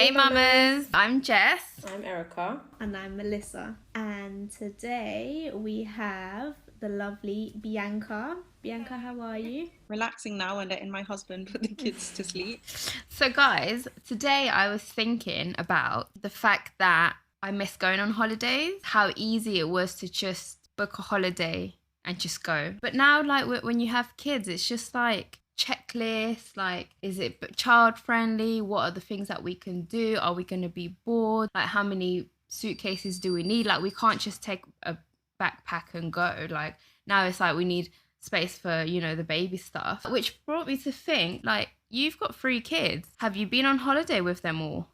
Hey mamas, I'm Jess. I'm Erica. And I'm Melissa. And today we have the lovely Bianca. Bianca, how are you? Relaxing now and letting my husband put the kids to sleep. So guys, today I was thinking about the fact that I miss going on holidays, how easy it was to just book a holiday and just go. But now, like, when you have kids, it's just like checklist, like, is it child friendly? What are the things that we can do? Are we going to be bored? Like, how many suitcases do we need? Like, we can't just take a backpack and go. Like, now it's like we need space for, you know, the baby stuff, which brought me to think, like, you've got 3 kids. Have you been on holiday with them all?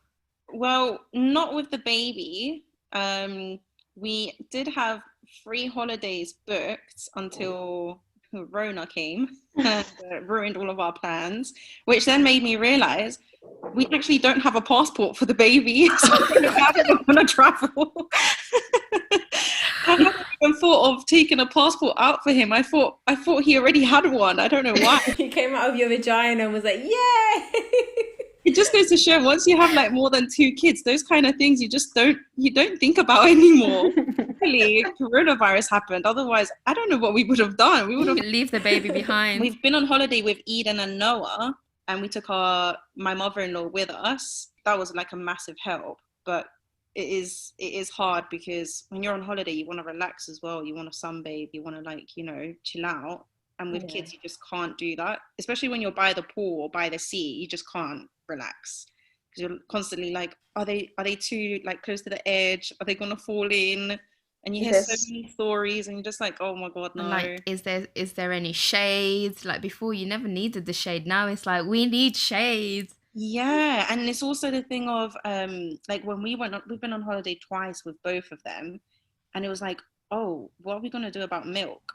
Well, not with the baby. We did have 3 holidays booked until Rona came and ruined all of our plans, which then made me realize we actually don't have a passport for the baby, so I don't want to travel. I haven't even thought of taking a passport out for him. I thought he already had one. I don't know why. He came out of your vagina and was like, yay! It just goes to show, once you have like more than 2 kids, those kind of things you don't think about anymore. Really, coronavirus happened. Otherwise, I don't know what we would have done. We would have leave the baby behind. We've been on holiday with Eden and Noah, and we took my mother-in-law with us. That was like a massive help, but it is hard because when you're on holiday, you want to relax as well. You want to sunbathe. You want to, like, you know, chill out. And with kids, you just can't do that. Especially when you're by the pool or by the sea, you just can't relax because you're constantly like, are they too like close to the edge? Are they gonna fall in? And you hear so many stories, and you're just like, oh my god, no. Like, is there any shades? Like, before you never needed the shade. Now it's like, we need shades. Yeah, and it's also the thing of like when we've been on holiday twice with both of them, and it was like, oh, what are we gonna do about milk?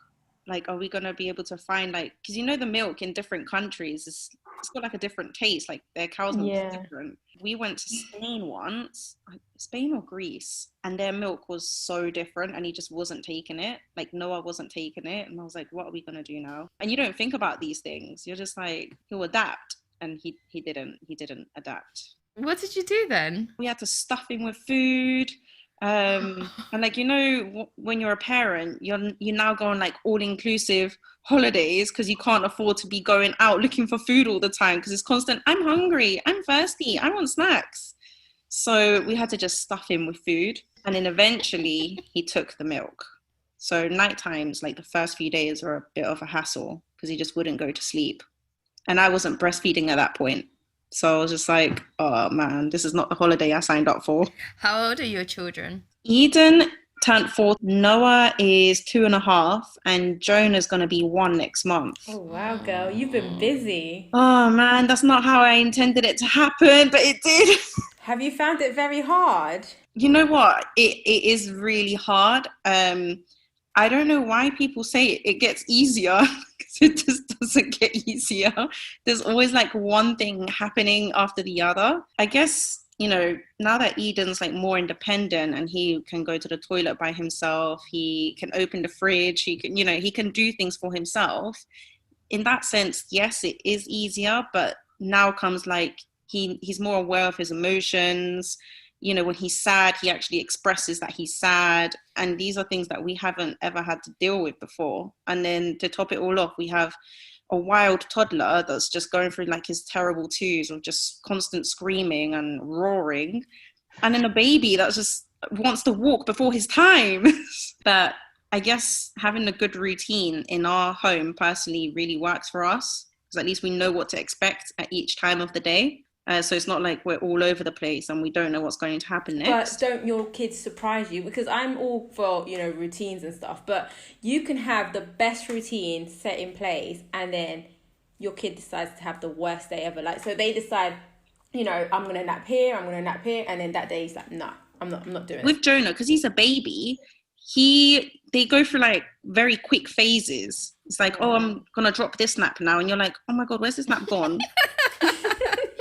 Like, are we going to be able to find, like, because you know the milk in different countries, it's got like a different taste, like their cow's milk is different. We went to Spain once, Spain or Greece, and their milk was so different, and he just wasn't taking it. Like, Noah wasn't taking it, and I was like, what are we going to do now? And you don't think about these things. You're just like, he'll adapt, and he didn't adapt. What did you do then? We had to stuff him with food. And like, you know, when you're a parent, you now go on like all-inclusive holidays because you can't afford to be going out looking for food all the time because it's constant, I'm hungry, I'm thirsty, I want snacks. So we had to just stuff him with food, and then eventually he took the milk. So night times, like the first few days, were a bit of a hassle because he just wouldn't go to sleep, and I wasn't breastfeeding at that point. So I was just like, oh man, this is not the holiday I signed up for. How old are your children? Eden turned 4. Noah is 2.5, and Jonah's going to be 1 next month. Oh wow, girl, you've been busy. Oh man, that's not how I intended it to happen, but it did. Have you found it very hard? You know what? It is really hard. I don't know why people say it gets easier, because it just doesn't get easier. There's always like one thing happening after the other. I guess, you know, now that Eden's like more independent and he can go to the toilet by himself, he can open the fridge, he can, you know, he can do things for himself. In that sense, yes, it is easier, but now comes like he's more aware of his emotions. You know, when he's sad, he actually expresses that he's sad. And these are things that we haven't ever had to deal with before. And then to top it all off, we have a wild toddler that's just going through like his terrible twos of just constant screaming and roaring. And then a baby that just wants to walk before his time. But I guess having a good routine in our home personally really works for us, because at least we know what to expect at each time of the day. So it's not like we're all over the place and we don't know what's going to happen next. But don't your kids surprise you? Because I'm all for, you know, routines and stuff, but you can have the best routine set in place and then your kid decides to have the worst day ever. Like, so they decide, you know, I'm going to nap here, and then that day he's like, no, I'm not doing it. With Jonah, because he's a baby, they go through like very quick phases. It's like, oh, I'm going to drop this nap now. And you're like, oh my God, where's this nap gone?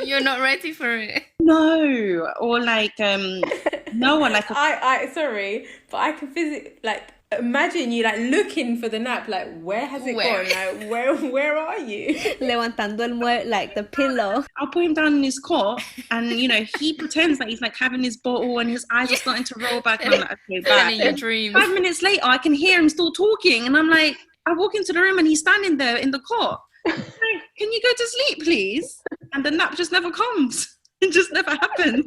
You're not ready for it. No. Or like, no one like... I sorry, but I can physically, like, Imagine you like looking for the nap, like where has it Where? gone? Like where are you? Levantando like the pillow. I'll put him down in his cot, and he pretends that he's like having his bottle, and his eyes are starting to roll back. And I'm like, okay, Then bye. in your dreams. 5 minutes later, I can hear him still talking, and I'm like, I walk into the room, and he's standing there in the cot. I'm like, can you go to sleep, please? And the nap just never comes. It just never happens.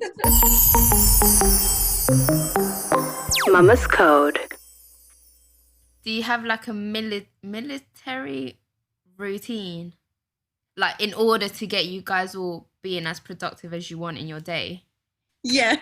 Mama's Code. Do you have like a military routine? Like in order to get you guys all being as productive as you want in your day? Yeah.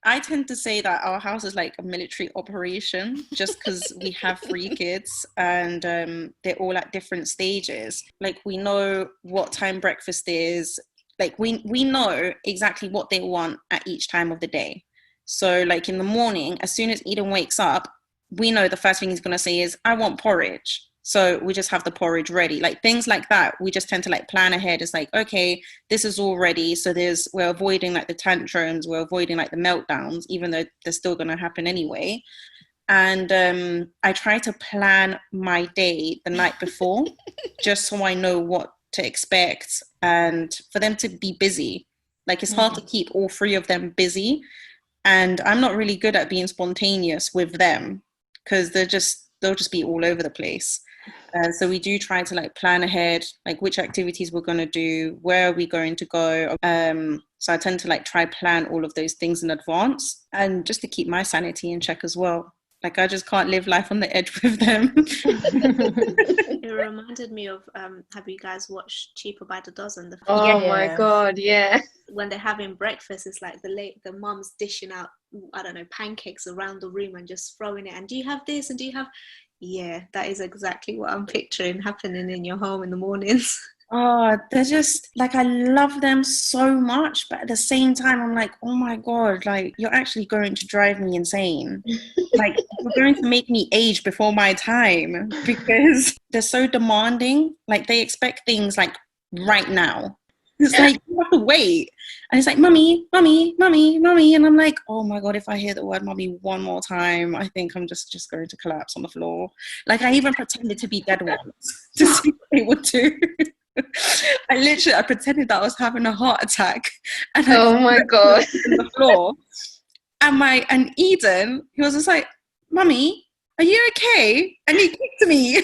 I tend to say that our house is like a military operation just because we have 3 kids and they're all at different stages. Like we know what time breakfast is. Like we know exactly what they want at each time of the day. So like in the morning, as soon as Eden wakes up, we know the first thing he's going to say is, I want porridge. So we just have the porridge ready. Like things like that, we just tend to like plan ahead. It's like, okay, this is all ready. So we're avoiding like the tantrums, we're avoiding like the meltdowns, even though they're still going to happen anyway. And I try to plan my day the night before, just so I know what to expect and for them to be busy. Like it's hard to keep all 3 of them busy. And I'm not really good at being spontaneous with them because they'll just be all over the place. So we do try to like plan ahead, like which activities we're going to do, where are we going to go. So I tend to like try plan all of those things in advance, and just to keep my sanity in check as well. Like I just can't live life on the edge with them. It reminded me of have you guys watched Cheaper by the Dozen? Oh my God, yeah. When they're having breakfast, it's like the mum's dishing out, I don't know, pancakes around the room and just throwing it. And do you have this? And do you have? Yeah, that is exactly what I'm picturing happening in your home in the mornings. Oh, they're just like, I love them so much, but at the same time, I'm like, oh my God, like you're actually going to drive me insane. Like you're going to make me age before my time because they're so demanding. Like they expect things like right now. It's like, you have to wait. And it's like, mummy, mummy, mummy, mummy. And I'm like, oh my God, if I hear the word mummy one more time, I think I'm just going to collapse on the floor. Like I even pretended to be dead once to see what they would do. I pretended that I was having a heart attack. And Oh my God. On the floor. And Eden, he was just like, mummy, are you okay? And he kicked me.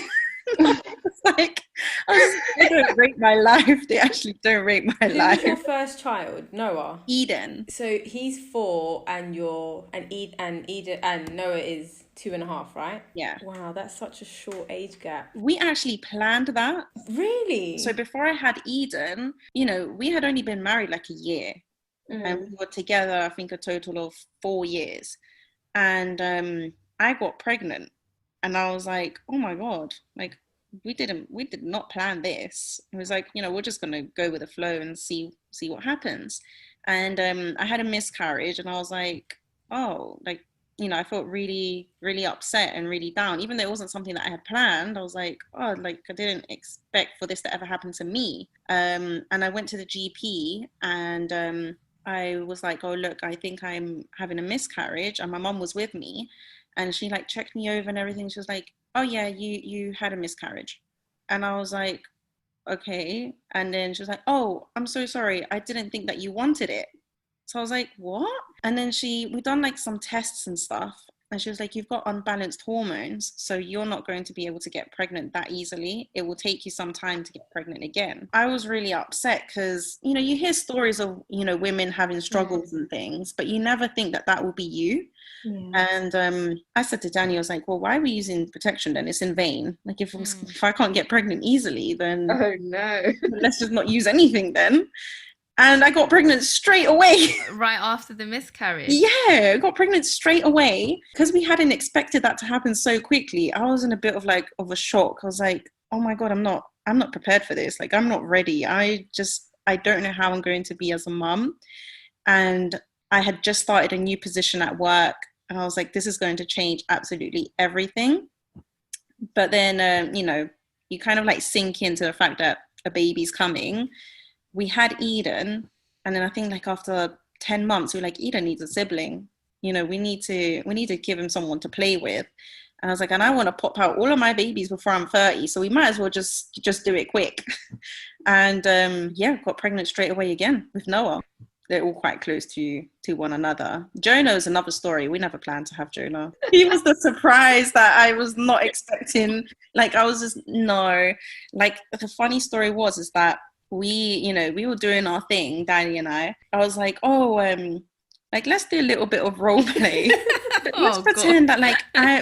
They don't rate my life. They actually don't rate my life. Who's your first child? Noah. Eden. So he's 4, and Noah is 2.5, right? Yeah. Wow, that's such a short age gap. We actually planned that. Really? So before I had Eden, we had only been married like a year, and we were together, I think, a total of 4 years. And I got pregnant. And I was like, oh my God, like we did not plan this. It was like, we're just going to go with the flow and see what happens. And I had a miscarriage, and I was like, oh, like, I felt really, really upset and really down, even though it wasn't something that I had planned. I was like, oh, like I didn't expect for this to ever happen to me. And I went to the GP, and I was like, oh, look, I think I'm having a miscarriage. And my mum was with me. And she like checked me over and everything. She was like, oh yeah, you had a miscarriage. And I was like, okay. And then she was like, oh, I'm so sorry. I didn't think that you wanted it. So I was like, what? And then we done like some tests and stuff. And she was like, you've got unbalanced hormones, so you're not going to be able to get pregnant that easily. It will take you some time to get pregnant again. I was really upset because, you hear stories of, women having struggles and things, but you never think that will be you. Yeah. And I said to Danny, I was like, well, why are we using protection then? It's in vain. Like if I can't get pregnant easily, then oh no, let's just not use anything then. And I got pregnant straight away. Right after the miscarriage? Yeah, I got pregnant straight away. Because we hadn't expected that to happen so quickly, I was in a bit of a shock. I was like, oh my God, I'm not prepared for this. Like, I'm not ready. I don't know how I'm going to be as a mum. And I had just started a new position at work. And I was like, this is going to change absolutely everything. But then, you kind of like sink into the fact that a baby's coming. We had Eden, and then I think like after 10 months, we were like, Eden needs a sibling. We need to give him someone to play with. And I was like, and I want to pop out all of my babies before I'm 30. So we might as well just do it quick. And got pregnant straight away again with Noah. They're all quite close to one another. Jonah is another story. We never planned to have Jonah. He was the surprise that I was not expecting. Like, I was just, no. Like, the funny story is that we were doing our thing, Danny and I. I was like, like, let's do a little bit of role play. Let's pretend that, like,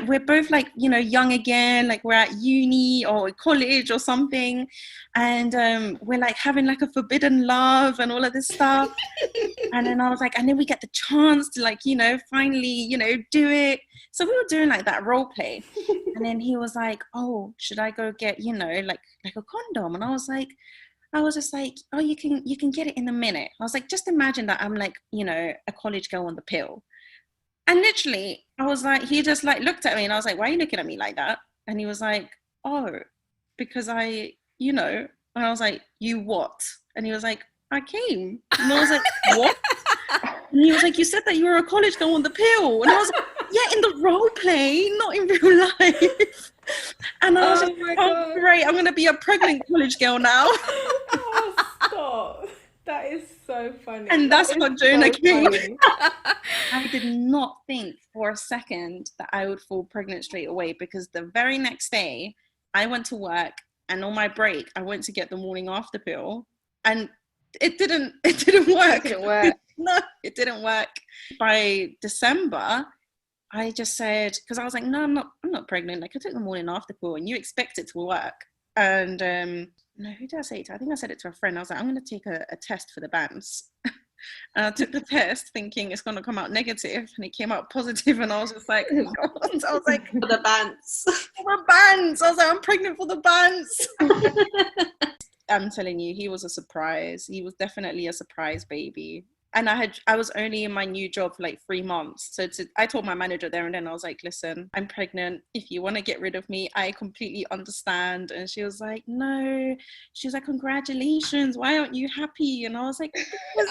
we're both, like, young again, like we're at uni or college or something, and we're like having like a forbidden love and all of this stuff. And then I was like, and then we get the chance to, like, finally, do it. So we were doing like that role play. And then he was like, oh, should I go get, like a condom? And I was just like, oh, you can get it in a minute. I was like, just imagine that I'm like, a college girl on the pill. And literally, I was like, he just like looked at me and I was like, why are you looking at me like that? And he was like, oh, because and I was like, you what? And he was like, I came. And I was like, what? And he was like, you said that you were a college girl on the pill. And I was like, yeah, in the role play, not in real life. And I was like, oh, great, I'm going to be a pregnant college girl now. Oh, stop. That is so funny. And that's what Jonah came. I did not think for a second that I would fall pregnant straight away, because the very next day I went to work, and on my break I went to get the morning after pill, and it didn't work. It didn't work. No, it didn't work. By December, I just said, because I was like, no, I'm not pregnant. Like, I took the morning after pill, and you expect it to work. And no, who did I say it to? I think I said it to a friend. I was like, I'm going to take a test for the bands. And I took the test thinking it's going to come out negative, and it came out positive, and I was just like, oh God. I was like, For the bands. For the bands. I was like, I'm pregnant for the bands. I'm telling you, he was a surprise. He was definitely a surprise baby. And I was only in my new job for like 3 months. So I told my manager there and then, I was like, listen, I'm pregnant. If you want to get rid of me, I completely understand. And she was like, no. She was like, congratulations. Why aren't you happy? And I was like,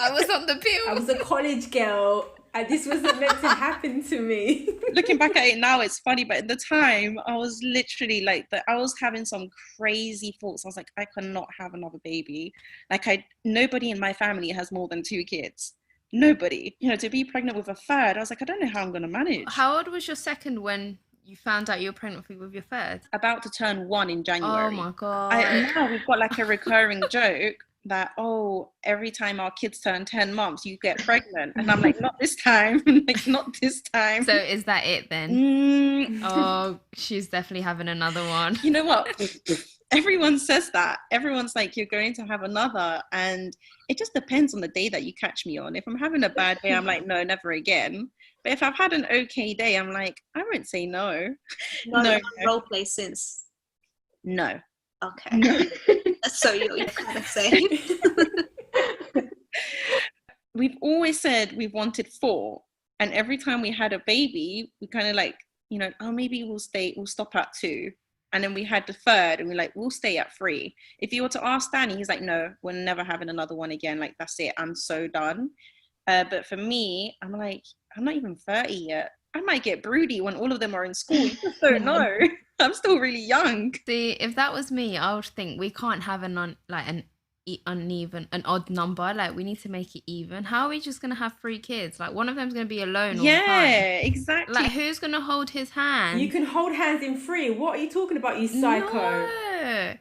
I was on the pill. I was a college girl. And this wasn't meant to happen to me. Looking back at it now, it's funny, but at the time, I was literally like, I was having some crazy thoughts. I was like, I cannot have another baby. Like, nobody in my family has more than 2 kids. Nobody. To be pregnant with a third, I was like, I don't know how I'm going to manage. How old was your second when you found out you were pregnant with your third? About to turn 1 in January. Oh my God. Now we've got like a recurring joke that, oh, every time our kids turn 10 months, you get pregnant. And I'm like, not this time. Like, not this time. So is that it then? Oh, she's definitely having another one. You know what? Everyone says that. Everyone's like, you're going to have another. And it just depends on the day that you catch me on. If I'm having a bad day, I'm like, no, never again. But if I've had an okay day, I'm like, I won't say no. No. Role play since? No. Okay. No. So you're kind of saying. We've always said we wanted 4. And every time we had a baby, we kind of like, oh, maybe we'll stop at 2. And then we had the third, and we're like, we'll stay at 3. If you were to ask Danny, he's like, no, we're never having another one again. Like, that's it. I'm so done. But for me, I'm like, I'm not even 30 yet. I might get broody when all of them are in school. You just don't know. I'm still really young. See, if that was me, I would think we can't have an odd number. Like, we need to make it even. How are we just gonna have 3 kids? Like, one of them's gonna be alone all the time. Yeah, exactly. Like, who's gonna hold his hand? You can hold hands in 3. What are you talking about, you psycho?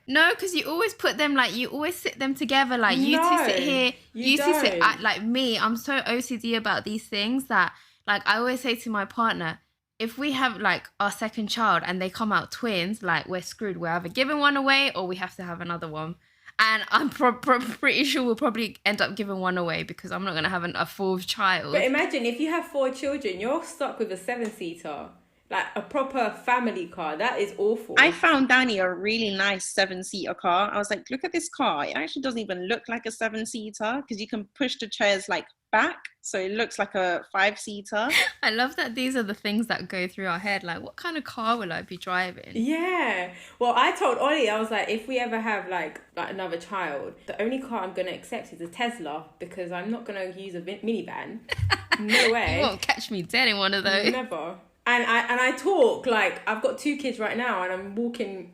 No, because you always put them, like, you always sit them together. Like, you two sit here, you two sit. Like me, I'm so OCD about these things that, like, I always say to my partner, if we have like our second child and they come out twins, like, we're screwed. We're either giving one away or we have to have another one. And I'm pretty sure we'll probably end up giving one away, because I'm not going to have a 4th child. But imagine if you have 4 children, you're stuck with a 7-seater. Like, a proper family car. That is awful. I found Danny a really nice 7-seater car. I was like, look at this car. It actually doesn't even look like a 7-seater, because you can push the chairs like back, so it looks like a 5-seater. I love that these are the things that go through our head. Like, what kind of car will I be driving? Yeah. Well, I told Ollie, I was like, if we ever have like another child, the only car I'm going to accept is a Tesla, because I'm not going to use a minivan. No way. You won't catch me dead in one of those. Never. And I talk like I've got 2 kids right now, and I'm walking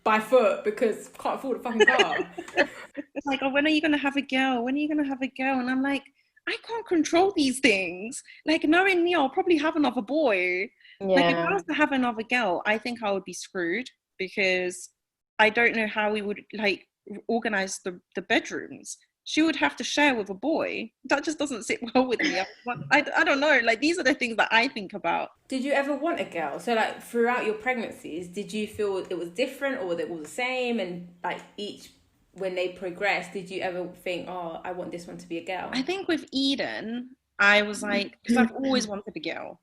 by foot because I can't afford a fucking car. It's like, oh, when are you gonna have a girl? When are you gonna have a girl? And I'm like, I can't control these things. Like, knowing me, I'll probably have another boy. Like, if I was to have another girl, I think I would be screwed, because I don't know how we would like organize the bedrooms. She would have to share with a boy. That just doesn't sit well with me. I don't know. Like, these are the things that I think about. Did you ever want a girl? So like throughout your pregnancies, did you feel it was different or they were the same? And like each, when they progressed, did you ever think, oh, I want this one to be a girl? I think with Eden, I was like, because I've always wanted a girl.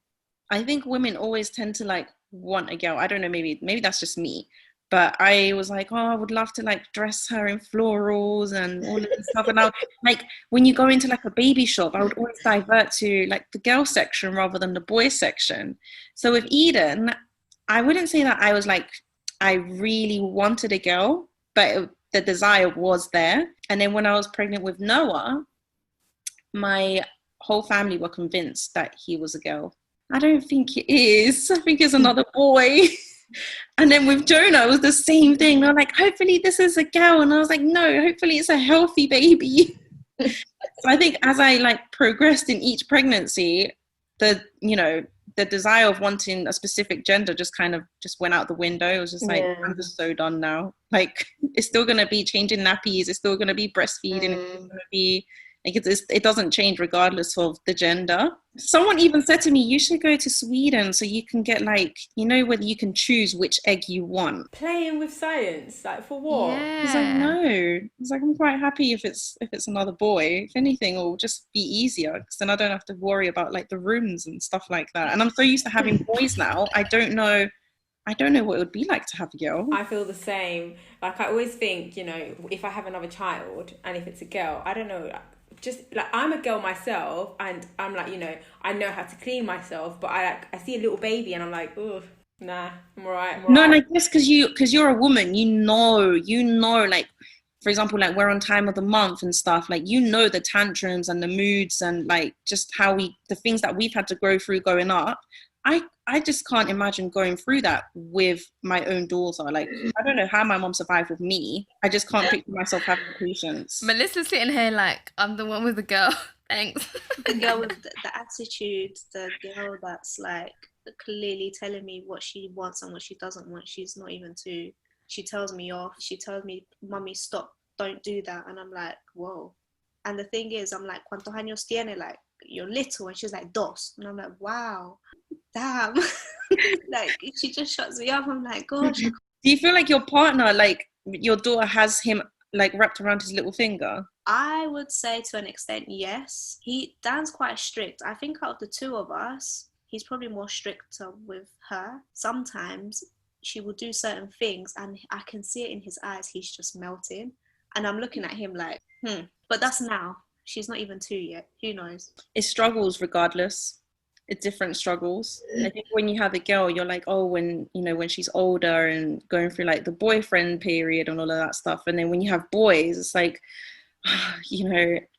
I think women always tend to like want a girl. I don't know, maybe that's just me. But I was like, oh, I would love to like dress her in florals and all of this stuff. And I like, when you go into like a baby shop, I would always divert to like the girl section rather than the boy section. So with Eden, I wouldn't say that I was like, I really wanted a girl, but the desire was there. And then when I was pregnant with Noah, my whole family were convinced that he was a girl. I don't think it is. I think it's another boy. And then with Jonah, it was the same thing. They're like, hopefully this is a girl. And I was like, no, hopefully it's a healthy baby. So I think as I like progressed in each pregnancy, the desire of wanting a specific gender just went out the window. It was just like, I'm just so done now. Like, it's still going to be changing nappies. It's still going to be breastfeeding. It's going to be like, it doesn't change regardless of the gender. Someone even said to me, you should go to Sweden so you can get like, whether you can choose which egg you want. Playing with science, like for what? Yeah. I was like, no. I was like, I'm quite happy if it's another boy. If anything, it'll just be easier, because then I don't have to worry about like the rooms and stuff like that. And I'm so used to having boys now. I don't know what it would be like to have a girl. I feel the same. Like, I always think, if I have another child and if it's a girl, I don't know, just like, I'm a girl myself, and I'm like, I know how to clean myself, but I see a little baby and I'm like, ugh, nah, I'm alright. No, and I guess because you're a woman, like, for example, like, we're on time of the month and stuff, like, the tantrums and the moods and like just the things that we've had to go through growing up. I just can't imagine going through that with my own daughter. Like, I don't know how my mom survived with me. I just can't picture myself having patience. Melissa's sitting here like, I'm the one with the girl. Thanks. The girl with the attitude, the girl that's like clearly telling me what she wants and what she doesn't want. She's not even to, she tells me off. She tells me, Mummy, stop, don't do that. And I'm like, whoa. And the thing is, I'm like, ¿Cuántos años tiene? Like, you're little. And she's like, dos. And I'm like, wow, damn. Like, she just shuts me up. I'm like, gosh. Do you feel like your partner, like, your daughter has him like wrapped around his little finger? I would say to an extent, yes. Dan's quite strict. I think out of the two of us, he's probably more stricter with her. Sometimes she will do certain things and I can see it in his eyes. He's just melting. And I'm looking at him like, But that's now. She's not even 2 yet. Who knows? It struggles regardless. It's different struggles. I think when you have a girl, you're like, oh, when she's older and going through like the boyfriend period and all of that stuff. And then when you have boys, it's like,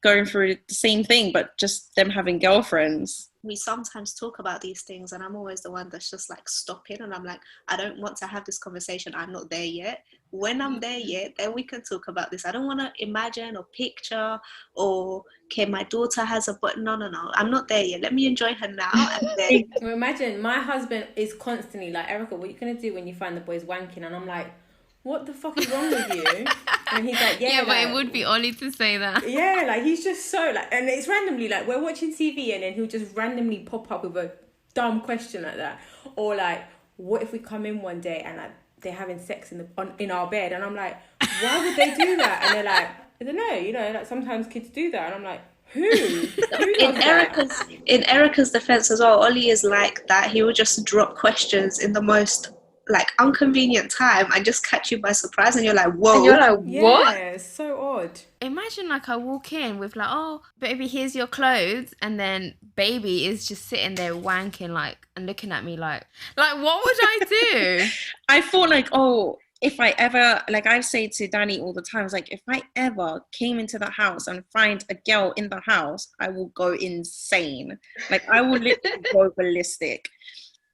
going through the same thing, but just them having girlfriends. We sometimes talk about these things and I'm always the one that's just like stopping, and I'm like, I don't want to have this conversation. I'm not there yet. When I'm there yet, then we can talk about this. I don't want to imagine or picture or, okay, my daughter has a, but no. I'm not there yet. Let me enjoy her now. And then... Well, imagine my husband is constantly like, Erica, what are you going to do when you find the boys wanking? And I'm like, what the fuck is wrong with you? And he's like, yeah, like, but it would be Ollie to say that. Yeah, like, he's just so like, and it's randomly like, we're watching TV and then he'll just randomly pop up with a dumb question like that. Or like, what if we come in one day and like they're having sex in our bed? And I'm like, why would they do that? And they're like, I don't know, like sometimes kids do that. And I'm like, who in Erica's defense as well, Ollie is like that. He will just drop questions in the most like inconvenient time and just catch you by surprise, and you're like, whoa. And you're like, what? Yeah, it's so odd. Imagine like I walk in with like, oh, baby, here's your clothes, and then baby is just sitting there wanking like and looking at me like what would I do? I thought like, oh, if I ever, like I say to Danny all the time, it's like, if I ever came into the house and find a girl in the house, I will go insane. Like, I will literally go ballistic.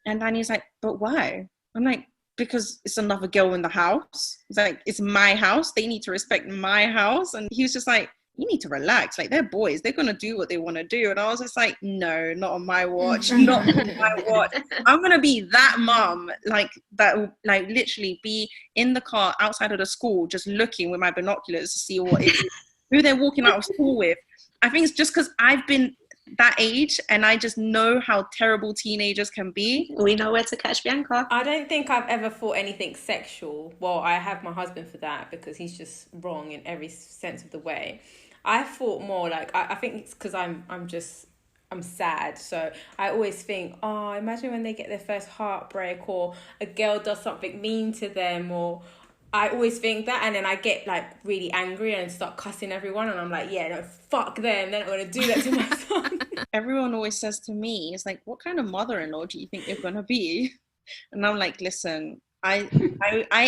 And Danny's like, but why? I'm like, because it's another girl in the house. It's like, it's my house. They need to respect my house. And he was just like, you need to relax. Like, they're boys. They're going to do what they want to do. And I was just like, no, not on my watch. Not on my watch. I'm going to be that mom, like, that will, like, literally be in the car outside of the school, just looking with my binoculars to see who they're walking out of school with. I think it's just because I've been that age and I just know how terrible teenagers can be. We know where to catch Bianca. I don't think I've ever thought anything sexual. Well, I have my husband for that because he's just wrong in every sense of the way. I thought more like, I think it's because I'm sad. So I always think, oh, imagine when they get their first heartbreak, or a girl does something mean to them, or I always think that, and then I get like really angry and start cussing everyone, and I'm like, yeah, no, fuck them, they're not going to do that to my son. Everyone always says to me, it's like, what kind of mother-in-law do you think you're going to be? And I'm like, listen, I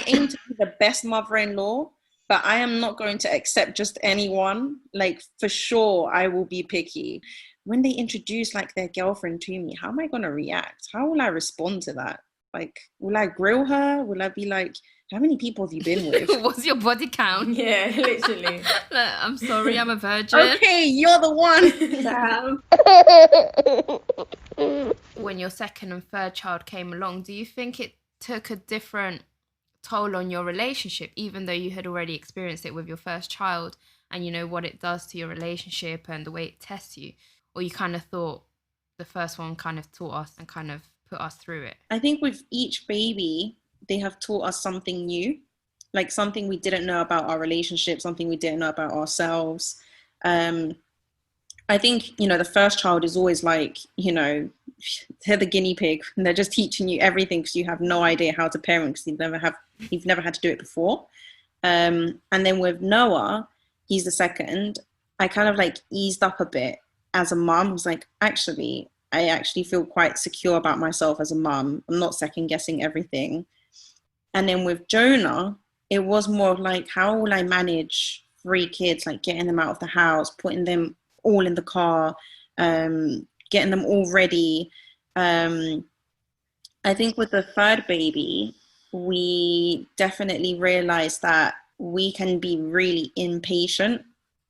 aim to be the best mother-in-law, but I am not going to accept just anyone. Like, for sure, I will be picky. When they introduce like their girlfriend to me, how am I going to react? How will I respond to that? Like, will I grill her? Will I be like, how many people have you been with? What's your body count? Yeah, literally. I'm sorry, I'm a virgin. Okay, you're the one. Damn. When your second and third child came along, do you think it took a different toll on your relationship, even though you had already experienced it with your first child and you know what it does to your relationship and the way it tests you? Or you kind of thought the first one kind of taught us and kind of put us through it? I think with each baby, they have taught us something new, like something we didn't know about our relationship, something we didn't know about ourselves. I think, you know, the first child is always like, you know, they're the guinea pig and they're just teaching you everything because you have no idea how to parent because you've never had to do it before. And then with Noah, he's the second, I kind of like eased up a bit as a mom. I was like, I actually feel quite secure about myself as a mom. I'm not second guessing everything. And then with Jonah, it was more of like, how will I manage 3 kids, like getting them out of the house, putting them all in the car, getting them all ready. I think with the third baby, we definitely realized that we can be really impatient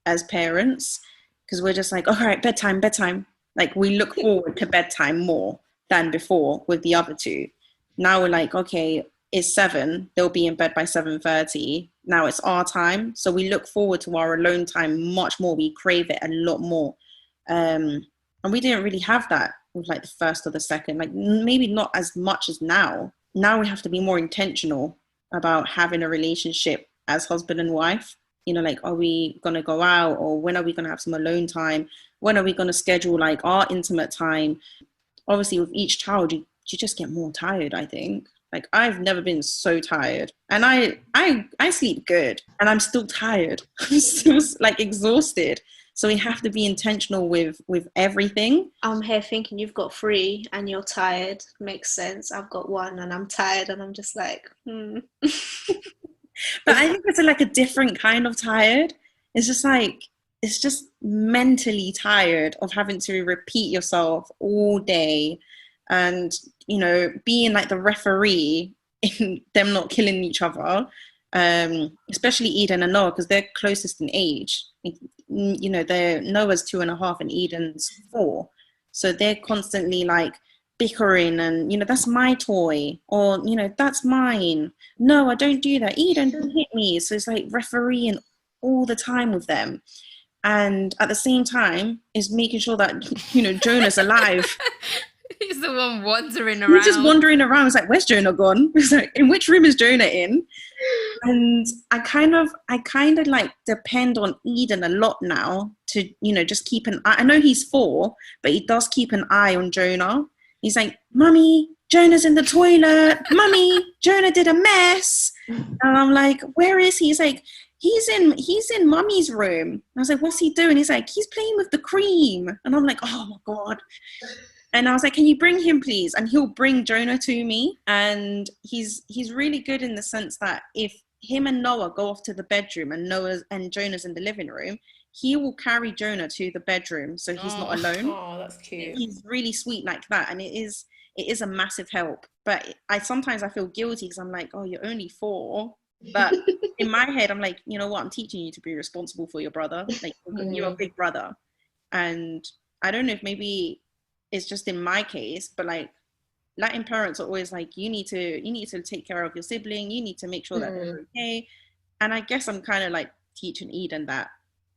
as parents because we're just like, all right, bedtime. Like, we look forward to bedtime more than before with the other 2. Now we're like, okay, it's 7. They'll be in bed by 7:30. Now it's our time. So we look forward to our alone time much more. We crave it a lot more. And we didn't really have that with like the first or the second, like maybe not as much as now. Now we have to be more intentional about having a relationship as husband and wife. You know, like, are we going to go out, or when are we going to have some alone time? When are we going to schedule like our intimate time? Obviously with each child, you just get more tired, I think. Like, I've never been so tired, and I sleep good, and I'm still tired. I'm still like exhausted. So we have to be intentional with everything. I'm here thinking you've got 3 and you're tired. Makes sense. I've got 1 and I'm tired, and I'm just like, But I think it's like a different kind of tired. It's just like, it's just mentally tired of having to repeat yourself all day and, you know, being like the referee in them not killing each other, especially Eden and Noah, because they're closest in age. You know, Noah's 2.5 and Eden's 4. So they're constantly like bickering and, you know, that's my toy, or, you know, that's mine. No, I don't do that. Eden, don't hit me. So it's like refereeing all the time with them. And at the same time, is making sure that, you know, Jonah's alive. He's the one wandering around. He's just wandering around. It's like, where's Jonah gone? It's like, in which room is Jonah in? And I kind of like depend on Eden a lot now to, you know, just keep an eye. I know he's 4, but he does keep an eye on Jonah. He's like, Mummy, Jonah's in the toilet. Mummy, Jonah did a mess. And I'm like, where is he? He's like, he's in Mummy's room. I was like, what's he doing? He's like, he's playing with the cream. And I'm like, oh my God. And I was like, can you bring him, please? And he'll bring Jonah to me. And he's really good in the sense that if him and Noah go off to the bedroom and Jonah's in the living room, he will carry Jonah to the bedroom so he's not alone. Oh, that's cute. He's really sweet like that, and it is a massive help. But I sometimes feel guilty because I'm like, oh, you're only 4. But in my head, I'm like, you know what? I'm teaching you to be responsible for your brother. Like, you're a big brother. And I don't know if maybe it's just in my case, but like Latin parents are always like, you need to take care of your sibling. You need to make sure that they're okay. And I guess I'm kind of like teaching Eden that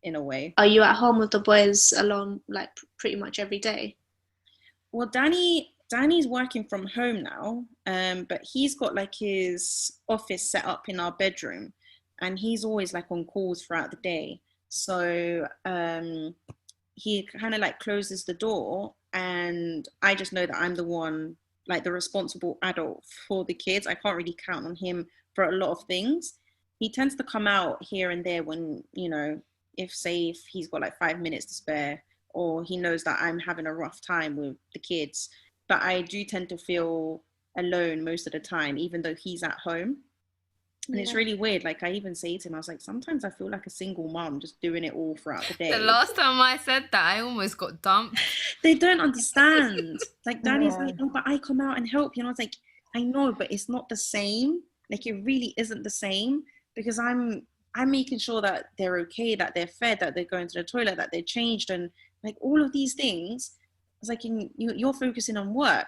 in a way. Are you at home with the boys alone, like pretty much every day? Well, Danny's working from home now, but he's got like his office set up in our bedroom, and he's always like on calls throughout the day. So he kind of like closes the door, and I just know that I'm the one, like the responsible adult for the kids. I can't really count on him for a lot of things. He tends to come out here and there when, you know, if he's got like 5 minutes to spare, or he knows that I'm having a rough time with the kids. But I do tend to feel alone most of the time, even though he's at home. And it's really weird. Like, I even say to him, I was like, sometimes I feel like a single mom just doing it all throughout the day. The last time I said that, I almost got dumped. They don't understand. Like, Danny's like, oh, but I come out and help you. And I was like, I know, but it's not the same. Like, it really isn't the same, because I'm making sure that they're okay, that they're fed, that they're going to the toilet, that they're changed, and like all of these things. I was like, you're focusing on work.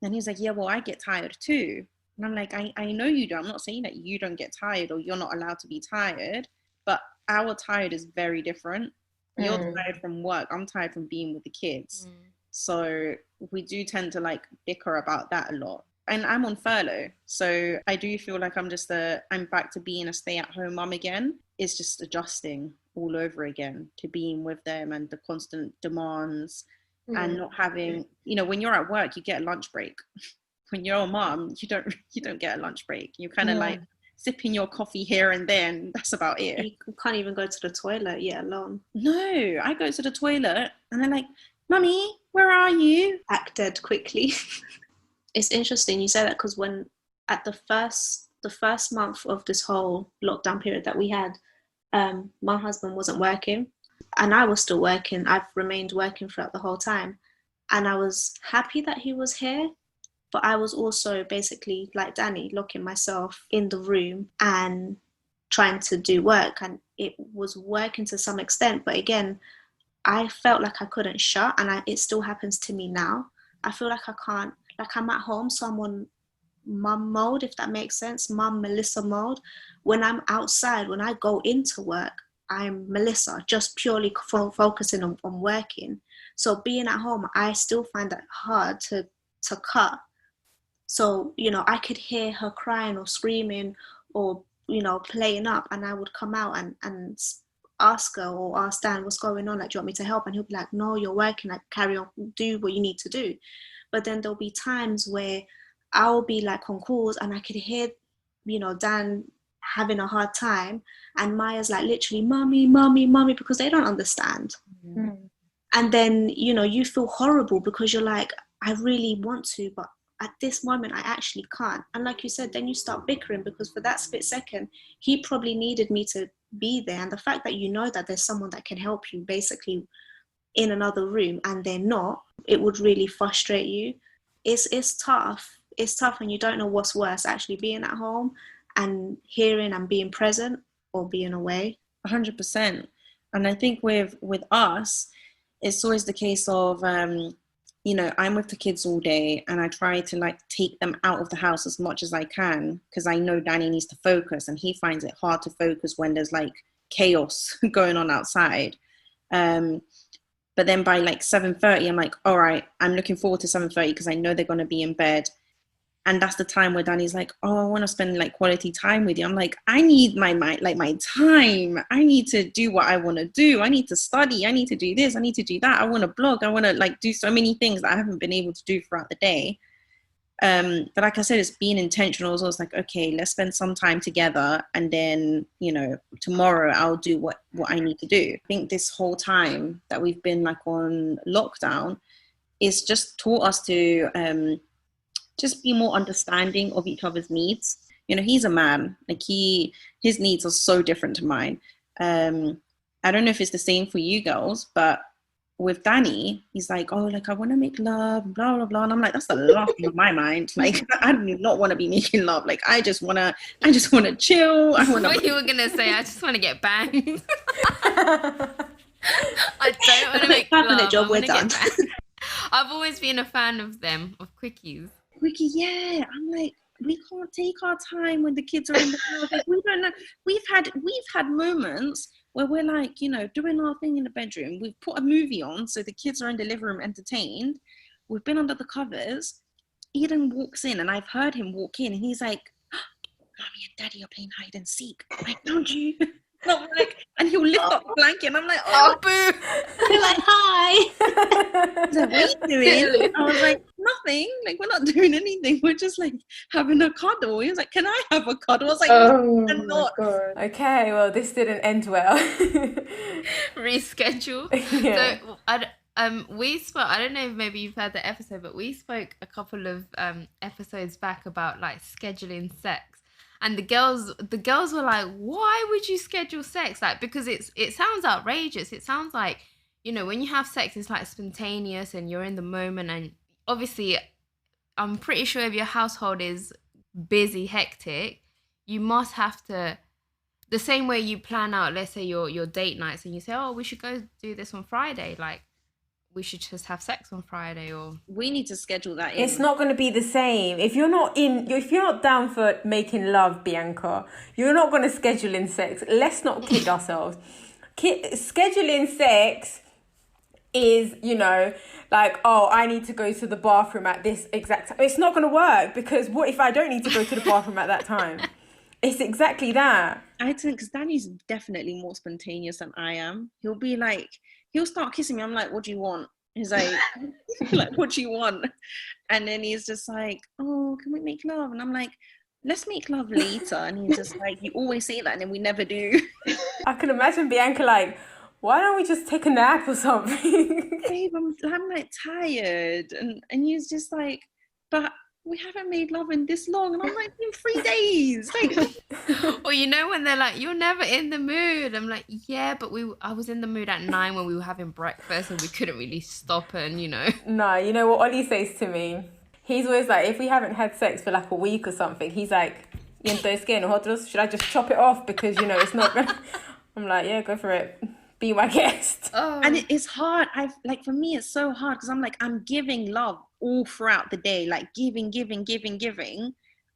And he's like, yeah, well, I get tired too. And I'm like, I know you do. I'm not saying that you don't get tired or you're not allowed to be tired, but our tired is very different. You're tired from work. I'm tired from being with the kids. So we do tend to like bicker about that a lot. And I'm on furlough. So I do feel like I'm back to being a stay-at-home mum again. It's just adjusting all over again to being with them and the constant demands and not having, you know, when you're at work, you get a lunch break. When you're a mum, you don't get a lunch break. You kind of like sipping your coffee here and there, and that's about it. You can't even go to the toilet yet alone. No, I go to the toilet and they're like, Mummy, where are you? Act dead quickly. It's interesting you say that, because when at the first month of this whole lockdown period that we had, my husband wasn't working and I was still working. I've remained working throughout the whole time, and I was happy that he was here, but I was also basically like Danny, locking myself in the room and trying to do work, and it was working to some extent, but again, I felt like I couldn't shut, and it still happens to me now. I feel like I can't, like I'm at home, so I'm on mum mode, if that makes sense, mum Melissa mode. When I'm outside, when I go into work, I'm Melissa, just purely focusing on working. So being at home, I still find that hard to cut. So, you know, I could hear her crying or screaming or, you know, playing up, and I would come out and ask her or ask Dan, what's going on? Like, do you want me to help? And he'll be like, no, you're working, like carry on, do what you need to do. But then there'll be times where I'll be like on calls and I could hear, you know, Dan having a hard time, and Maya's like literally, mommy, because they don't understand. And then, you know, you feel horrible because you're like, I really want to, but at this moment I actually can't. And like you said, then you start bickering, because for that split second he probably needed me to be there, and the fact that you know that there's someone that can help you basically in another room and they're not, it would really frustrate you. It's tough and you don't know what's worse, actually being at home and hearing and being present, or being away. 100%. And I think with us, it's always the case of you know, I'm with the kids all day and I try to like take them out of the house as much as I can, because I know Danny needs to focus and he finds it hard to focus when there's like chaos going on outside. But then by like 7:30, I'm like, all right, I'm looking forward to 7:30 because I know they're going to be in bed. And that's the time where Danny's like, oh, I want to spend like quality time with you. I'm like, I need my time. I need to do what I want to do. I need to study. I need to do this. I need to do that. I want to blog. I want to like do so many things that I haven't been able to do throughout the day. But like I said, it's being intentional. So I was like, okay, let's spend some time together. And then, you know, tomorrow I'll do what I need to do. I think this whole time that we've been like on lockdown, it's just taught us to just be more understanding of each other's needs. You know, he's a man, like his needs are so different to mine. I don't know if it's the same for you girls, but with Danny, he's like, oh, like I want to make love, blah blah blah, and I'm like, that's the last thing on my mind. Like, I do not want to be making love. Like, I just wanna chill. I want to. What you were gonna say? I just want to get banged. I don't want to make Half love. minute job, I we're wanna done. get banged. I've always been a fan of them, of quickies. Quickie, yeah. I'm like, we can't take our time when the kids are in the house. Like, we don't know. We've had moments where we're like, you know, doing our thing in the bedroom. We've put a movie on so the kids are in the living room entertained. We've been under the covers. Eden walks in and I've heard him walk in and he's like, Mommy and Daddy are playing hide and seek. I found you. And I'm like, and he'll lift up the blanket and I'm like, oh, boo. You're like, hi. He's like, what are you doing? I was like, nothing. Like, we're not doing anything. We're just like having a cuddle. He was like, can I have a cuddle? I was like, Oh no, my not. god. Okay, well, this didn't end well. Reschedule. Yeah. So we spoke, I don't know if maybe you've heard the episode, but we spoke a couple of episodes back about like scheduling sex. And the girls were like, why would you schedule sex? Like, because it sounds outrageous. It sounds like, you know, when you have sex, it's like spontaneous and you're in the moment. And obviously, I'm pretty sure if your household is busy, hectic, you must have to, the same way you plan out, let's say your date nights and you say, oh, we should go do this on Friday. Like, we should just have sex on Friday, or We need to schedule that in. It's not going to be the same. If you're not down for making love, Bianca, you're not going to schedule in sex. Let's not kid ourselves. Scheduling sex is, you know, like, oh, I need to go to the bathroom at this exact time. It's not going to work, because what if I don't need to go to the bathroom at that time? It's exactly that. I think because Danny's definitely more spontaneous than I am. He'll be like, he'll start kissing me. I'm like, what do you want? He's like, like, what do you want? And then he's just like, oh, can we make love? And I'm like, let's make love later. And he's just like, you always say that and then we never do. I can imagine Bianca like, why don't we just take a nap or something? Babe, I'm like tired. And he's just like, but we haven't made love in this long. And I'm like, in 3 days. Like, or you know when they're like, you're never in the mood. I'm like, yeah, but I was in the mood at 9 when we were having breakfast and we couldn't really stop, and you know. No, you know what Ollie says to me? He's always like, if we haven't had sex for like a week or something, he's like, "Y entonces qué, nosotros? Should I just chop it off because, you know, it's not gonna..." I'm like, yeah, go for it. Be my guest. Oh. and it's hard. Like, for me, it's so hard because I'm like, I'm giving love all throughout the day, like giving.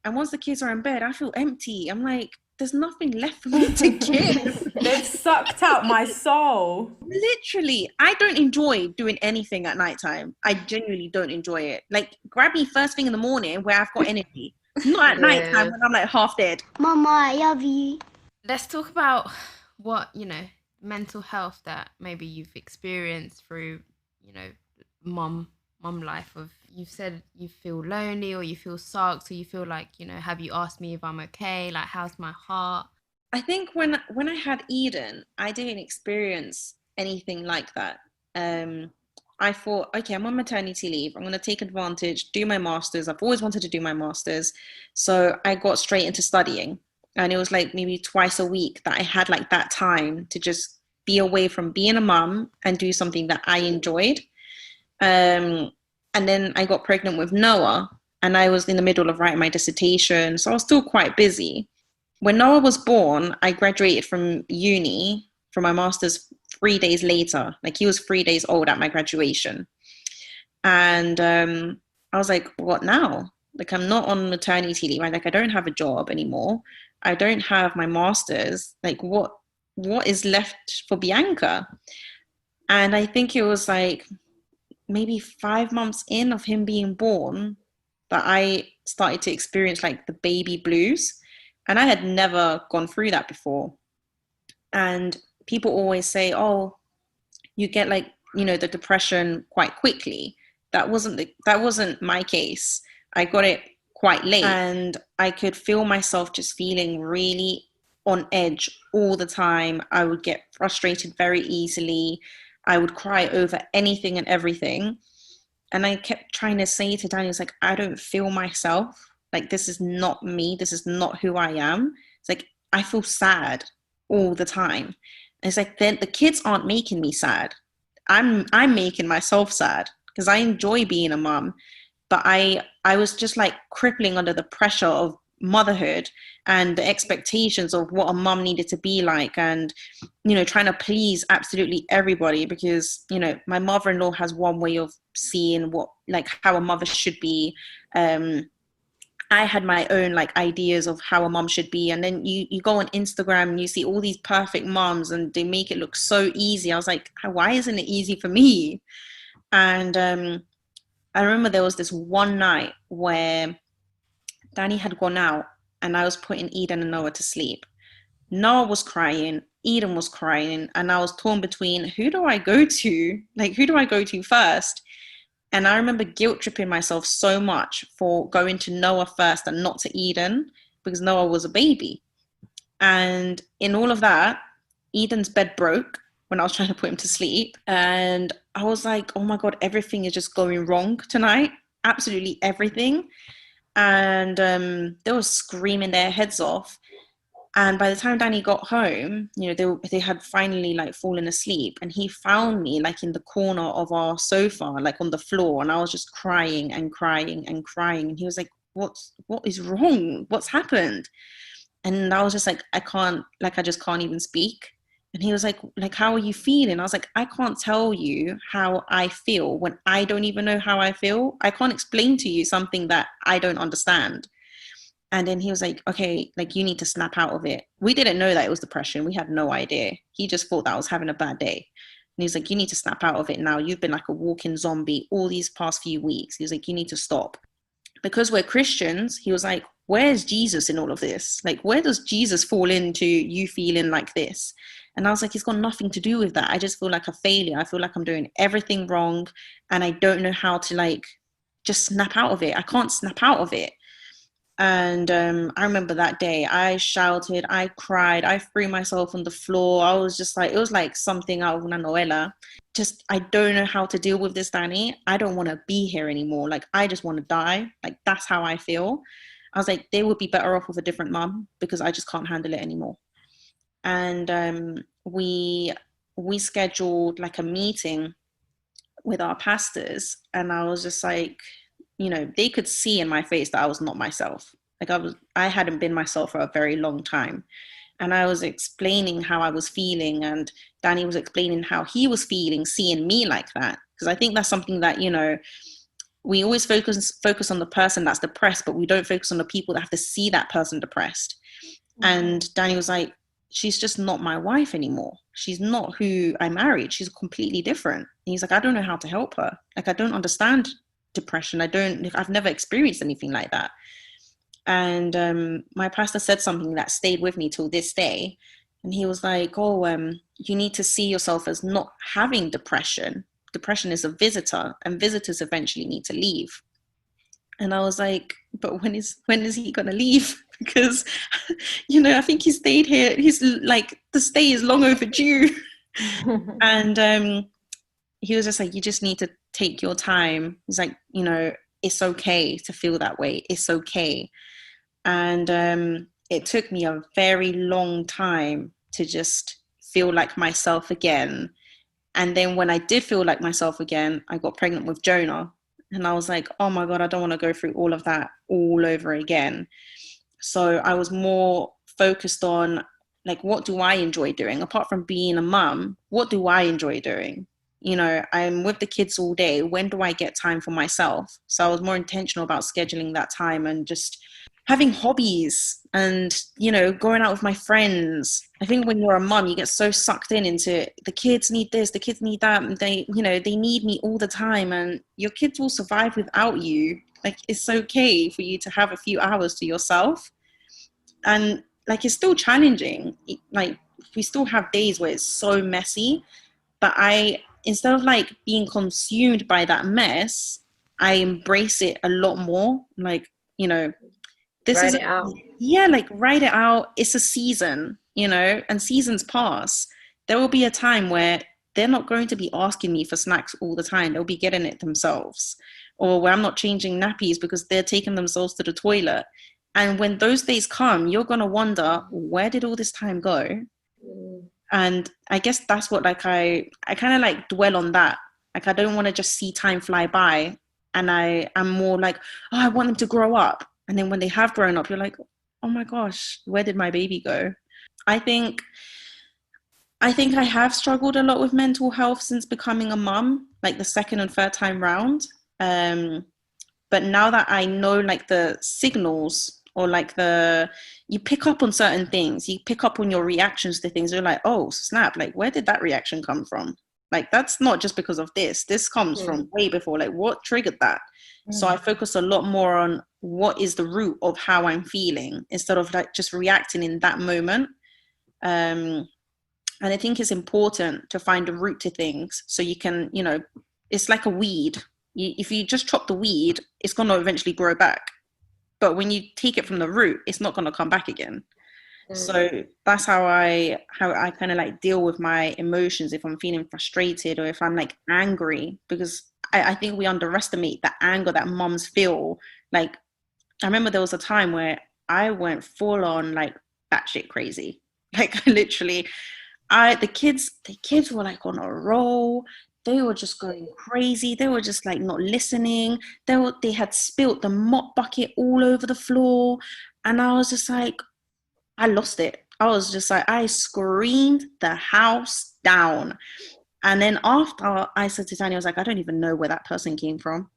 And once the kids are in bed, I feel empty. I'm like, there's nothing left for me to give. They've sucked out my soul. Literally, I don't enjoy doing anything at nighttime. I genuinely don't enjoy it. Like, grab me first thing in the morning where I've got energy. Not at nighttime when I'm like half dead. Mama, I love you. Let's talk about what, you know, mental health that maybe you've experienced through, you know, mum life. Of, you've said you feel lonely or you feel sucked or you feel like, you know, have you asked me if I'm okay? Like, how's my heart? I think when I had Eden, I didn't experience anything like that. I thought, okay, I'm on maternity leave. I'm going to take advantage, do my master's. I've always wanted to do my master's. So I got straight into studying. And it was like maybe twice a week that I had like that time to just be away from being a mum and do something that I enjoyed. And then I got pregnant with Noah and I was in the middle of writing my dissertation. So I was still quite busy. When Noah was born, I graduated from uni for my master's 3 days later. Like, he was 3 days old at my graduation. And I was like, what now? Like, I'm not on maternity leave. I don't have a job anymore. I don't have my master's. Like, what is left for Bianca? And I think it was like maybe 5 months in of him being born that I started to experience like the baby blues. And I had never gone through that before. And people always say, oh, you get like, you know, the depression quite quickly. That wasn't my case. I got it quite late and I could feel myself just feeling really on edge all the time. I would get frustrated very easily. I would cry over anything and everything. And I kept trying to say to Daniel, it's like, I don't feel myself. Like, this is not me. This is not who I am. It's like, I feel sad all the time. It's like the kids aren't making me sad. I'm making myself sad because I enjoy being a mom, but I was just like crippling under the pressure of motherhood and the expectations of what a mom needed to be like, and trying to please absolutely everybody, because my mother-in-law has one way of seeing what, like, how a mother should be. I had my own like ideas of how a mom should be, and then you go on Instagram and you see all these perfect moms and they make it look so easy. I was like, why isn't it easy for me? And I remember there was this one night where Danny had gone out and I was putting Eden and Noah to sleep. Noah was crying, Eden was crying, and I was torn between who do I go to? Like, who do I go to first? And I remember guilt tripping myself so much for going to Noah first and not to Eden, because Noah was a baby. And in all of that, Eden's bed broke when I was trying to put him to sleep. And I was like, oh my God, everything is just going wrong tonight. Absolutely everything. And they were screaming their heads off. And by the time Danny got home, they had finally like fallen asleep, and he found me like in the corner of our sofa, like on the floor, and I was just crying and crying and crying. And he was like, what is wrong? What's happened? And I was just like, I just can't even speak. And he was like, how are you feeling? I was like, I can't tell you how I feel when I don't even know how I feel. I can't explain to you something that I don't understand. And then he was like, okay, like, you need to snap out of it. We didn't know that it was depression. We had no idea. He just thought that I was having a bad day. And he was like, you need to snap out of it now. You've been like a walking zombie all these past few weeks. He was like, you need to stop. Because we're Christians, he was like, where's Jesus in all of this? Like, where does Jesus fall into you feeling like this? And I was like, it's got nothing to do with that. I just feel like a failure. I feel like I'm doing everything wrong, and I don't know how to like just snap out of it. I can't snap out of it. And I remember that day I shouted, I cried, I threw myself on the floor. I was just like, it was like something out of una novela. Just, I don't know how to deal with this, Danny. I don't want to be here anymore. Like, I just want to die. Like, that's how I feel. I was like, they would be better off with a different mum, because I just can't handle it anymore. And we scheduled like a meeting with our pastors, and I was just like, they could see in my face that I was not myself. Like, I hadn't been myself for a very long time. And I was explaining how I was feeling, and Danny was explaining how he was feeling, seeing me like that. Because I think that's something that, we always focus on the person that's depressed, but we don't focus on the people that have to see that person depressed. Mm-hmm. And Danny was like, she's just not my wife anymore. She's not who I married. She's completely different. And he's like, I don't know how to help her. Like, I don't understand depression. I've never experienced anything like that. And my pastor said something that stayed with me till this day. And he was like, you need to see yourself as not having depression. Depression is a visitor, and visitors eventually need to leave. And I was like, but when is he going to leave? Because, I think he stayed here. He's like, the stay is long overdue. And he was just like, you just need to take your time. He's like, it's okay to feel that way. It's okay. And it took me a very long time to just feel like myself again. And then when I did feel like myself again, I got pregnant with Jonah. And I was like, oh my God, I don't want to go through all of that all over again. So I was more focused on, like, what do I enjoy doing? Apart from being a mum, what do I enjoy doing? I'm with the kids all day. When do I get time for myself? So I was more intentional about scheduling that time and just having hobbies and, going out with my friends. I think when you're a mum, you get so sucked into the kids need this, the kids need that. And they need me all the time, and your kids will survive without you. Like, it's okay for you to have a few hours to yourself. And like, it's still challenging. Like, we still have days where it's so messy, but instead of like being consumed by that mess, I embrace it a lot more. Like, this write is it out. Yeah, like, write it out. It's a season, and seasons pass. There will be a time where they're not going to be asking me for snacks all the time. They'll be getting it themselves. Or where I'm not changing nappies because they're taking themselves to the toilet. And when those days come, you're going to wonder, where did all this time go? And I guess that's what like I kind of like dwell on that. Like I don't want to just see time fly by, and I'm more like, oh, I want them to grow up. And then when they have grown up, you're like, oh my gosh, where did my baby go? I think I have struggled a lot with mental health since becoming a mum, like the second and third time round. But now that I know like the signals, or like you pick up on certain things, you pick up on your reactions to things. You're like, oh snap, like where did that reaction come from? Like that's not just because of this comes from way before. Like what triggered that? So I focus a lot more on what is the root of how I'm feeling, instead of like just reacting in that moment. And I think it's important to find a root to things, so you can, it's like a weed. If you just chop the weed, it's going to eventually grow back. But when you take it from the root, it's not going to come back again. So that's how I kind of like deal with my emotions if I'm feeling frustrated, or if I'm like angry, because I think we underestimate the anger that mums feel. Like I remember there was a time where I went full on like batshit crazy. Like literally, the kids were like on a roll. They were just going crazy. They were just like not listening. They had spilt the mop bucket all over the floor. And I was just like, I lost it. I was just like, I screamed the house down. And then after, I said to Danny, I was like, I don't even know where that person came from.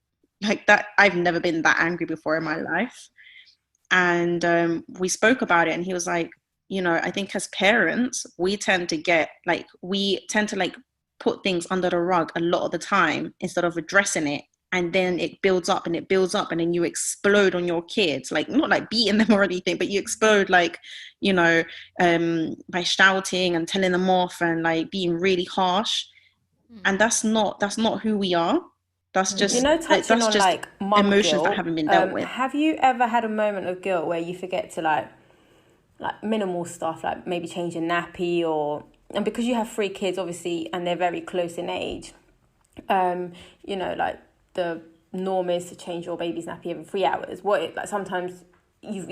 Like that, I've never been that angry before in my life. And we spoke about it, and he was like, I think as parents, we tend to like put things under the rug a lot of the time instead of addressing it. And then it builds up and it builds up, and then you explode on your kids, like not like beating them or anything, but you explode like, by shouting and telling them off and like being really harsh. And that's not who we are. That's just, touching on like mum emotions guilt, that haven't been dealt with. Have you ever had a moment of guilt where you forget to like minimal stuff, like maybe change a nappy, and because you have 3 kids obviously, and they're very close in age, like the norm is to change your baby's nappy every 3 hours. Sometimes you've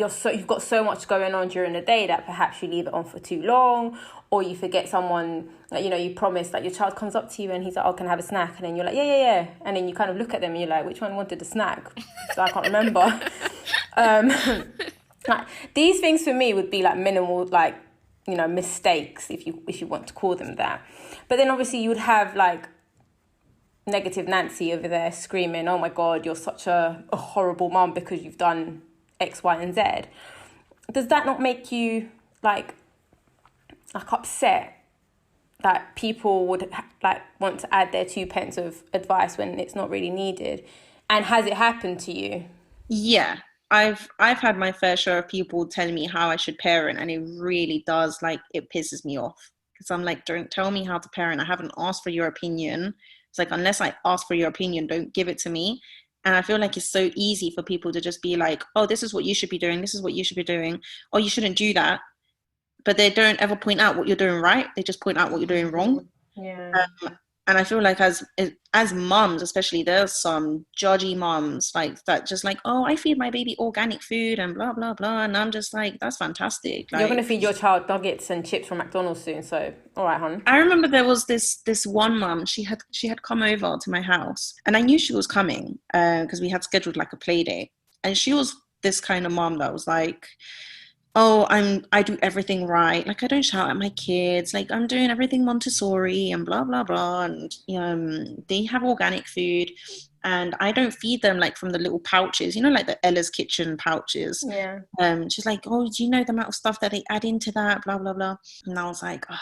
got so much going on during the day that perhaps you leave it on for too long, or you forget someone, like, you promise, like your child comes up to you and he's like, oh, can I have a snack? And then you're like, yeah. And then you kind of look at them and you're like, which one wanted the snack? So I can't remember. Like, these things for me would be like minimal, like, mistakes, if you want to call them that. But then obviously you would have like negative Nancy over there screaming, oh my God, you're such a horrible mum because you've done X, Y, and Z. Does that not make you like upset that people would like want to add their 2 pence of advice when it's not really needed? And has it happened to you? Yeah, I've had my fair share of people telling me how I should parent, and it really does, like, it pisses me off, because I'm like, don't tell me how to parent. I haven't asked for your opinion. It's like, unless I ask for your opinion, don't give it to me. And I feel like it's so easy for people to just be like, oh, this is what you should be doing, this is what you should be doing, or you shouldn't do that. But they don't ever point out what you're doing right. They just point out what you're doing wrong. Yeah. And I feel like as mums, especially, there's some judgy mums like that, just like, oh, I feed my baby organic food and blah blah blah, and I'm just like, that's fantastic. Like, you're gonna feed your child nuggets and chips from McDonald's soon, so all right, hon. I remember there was this one mum. She had come over to my house, and I knew she was coming because we had scheduled like a play date, and she was this kind of mum that was like, oh, I do everything right. Like, I don't shout at my kids. Like, I'm doing everything Montessori and blah, blah, blah. And they have organic food, and I don't feed them like from the little pouches, like the Ella's Kitchen pouches. Yeah. She's like, oh, do you know the amount of stuff that they add into that? Blah, blah, blah. And I was like, oh,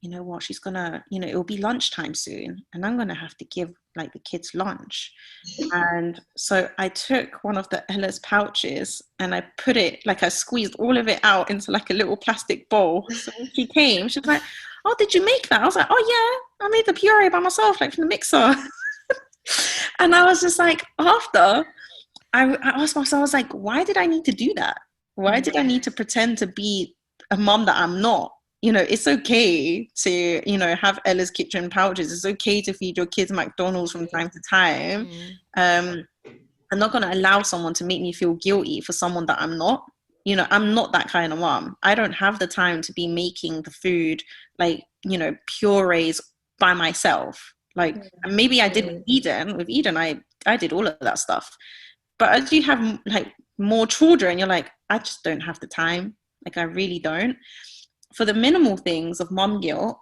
you know what? She's gonna, it'll be lunchtime soon, and I'm gonna have to give like the kids lunch. And so I took one of the Ella's pouches and I put it, like, I squeezed all of it out into like a little plastic bowl. So when she came, she was like, oh, did you make that? I was like, oh yeah, I made the puree by myself, like from the mixer. And I was just like, after I asked myself, I was like, why did I need to do that? Why did I need to pretend to be a mom that I'm not? It's okay to, have Ella's Kitchen pouches. It's okay to feed your kids McDonald's from time to time. I'm not going to allow someone to make me feel guilty for someone that I'm not. I'm not that kind of mom. I don't have the time to be making the food, like, you know, purees by myself. Like, and maybe I did with Eden. With Eden, I did all of that stuff. But as you have like more children, you're like, I just don't have the time. Like, I really don't. For the minimal things of mom guilt,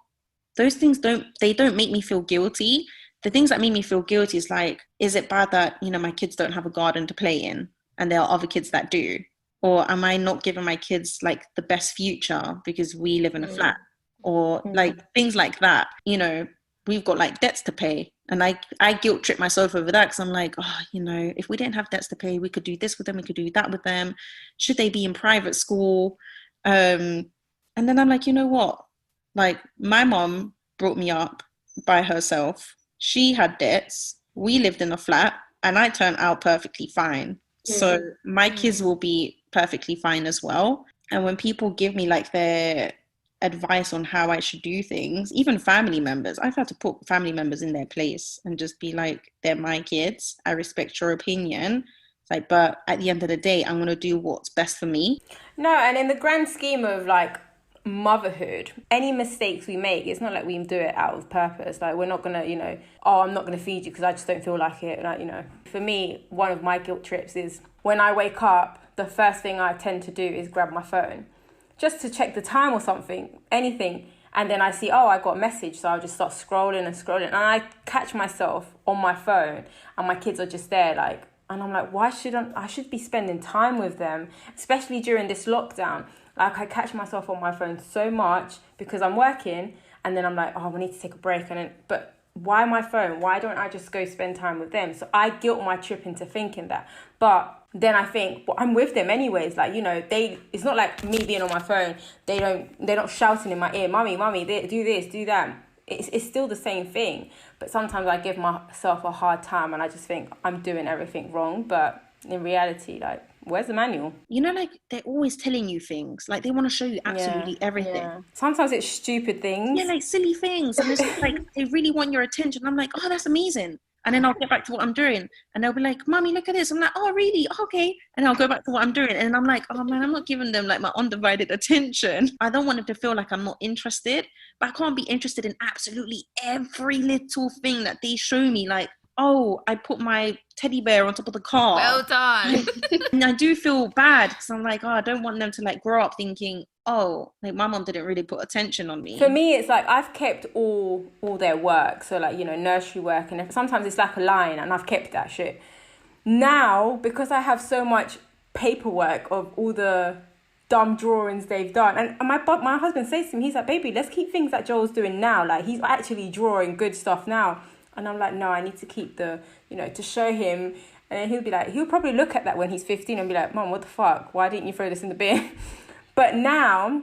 those things don't make me feel guilty. The things that make me feel guilty is like, is it bad that, you know, my kids don't have a garden to play in and there are other kids that do? Or am I not giving my kids like the best future because we live in a flat? Or like things like that, you know, we've got like debts to pay. And I guilt trip myself over that because I'm like, oh, you know, if we didn't have debts to pay, we could do this with them, we could do that with them. Should they be in private school? And then I'm like, you know what? Like, my mom brought me up by herself. She had debts. We lived in a flat and I turned out perfectly fine. So my kids will be perfectly fine as well. And when people give me like their advice on how I should do things, even family members, I've had to put family members in their place and just be like, they're my kids. I respect your opinion. It's like, but at the end of the day, I'm going to do what's best for me. No, and in the grand scheme of like motherhood, any mistakes we make, it's not like we do it out of purpose. Like, we're not gonna, you know, oh, I'm not gonna feed you because I just don't feel like it. Like, you know, for me, one of my guilt trips is when I wake up, the first thing I tend to do is grab my phone just to check the time or something, anything. And then I see, oh, I got a message, so I'll just start scrolling. And I catch myself on my phone and my kids are just there, like, and I'm like, why shouldn't I should be spending time with them, especially during this lockdown. Like, I catch myself on my phone so much because I'm working, and then I'm like, oh, we need to take a break. But why my phone? Why don't I just go spend time with them? So I guilt my trip into thinking that. But then I think, well, I'm with them anyways. Like, you know, it's not like me being on my phone. They're not shouting in my ear, mummy, do this, do that. It's still the same thing. But sometimes I give myself a hard time and I just think I'm doing everything wrong. But in reality, like, where's the manual? You know, like, they're always telling you things. Like, they want to show you absolutely everything. Yeah. Sometimes it's stupid things. Yeah, like silly things. And it's like, they really want your attention. I'm like, oh, that's amazing. And then I'll get back to what I'm doing. And they'll be like, Mommy, look at this. I'm like, oh, really? Okay. And I'll go back to what I'm doing. And I'm like, oh, man, I'm not giving them like my undivided attention. I don't want them to feel like I'm not interested. But I can't be interested in absolutely every little thing that they show me. Like, oh, I put my teddy bear on top of the car. Well done. And I do feel bad because I'm like, oh, I don't want them to like grow up thinking, oh, like my mom didn't really put attention on me. For me, it's like I've kept all their work. So like, you know, nursery work, and sometimes it's like a line, and I've kept that shit. Now, because I have so much paperwork of all the dumb drawings they've done, and my husband says to me, he's like, baby, let's keep things that Joel's doing now. Like, he's actually drawing good stuff now. And I'm like, no, I need to keep the, you know, to show him. And then he'll be like, he'll probably look at that when he's 15 and be like, Mom, what the fuck? Why didn't you throw this in the bin? But now,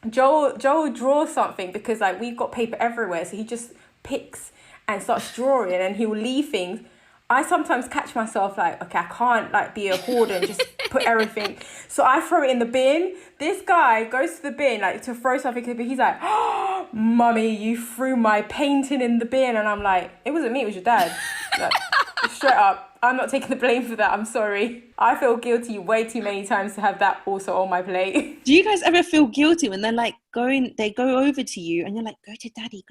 Joel draws something because, like, we've got paper everywhere. So he just picks and starts drawing and he will leave things. I sometimes catch myself like, okay, I can't like be a hoarder and just put everything. So I throw it in the bin. This guy goes to the bin like to throw something in the bin. He's like, oh, Mummy, you threw my painting in the bin. And I'm like, it wasn't me, it was your dad. Like, straight up, I'm not taking the blame for that. I'm sorry. I feel guilty way too many times to have that also on my plate. Do you guys ever feel guilty when they're like they go over to you and you're like, go to daddy?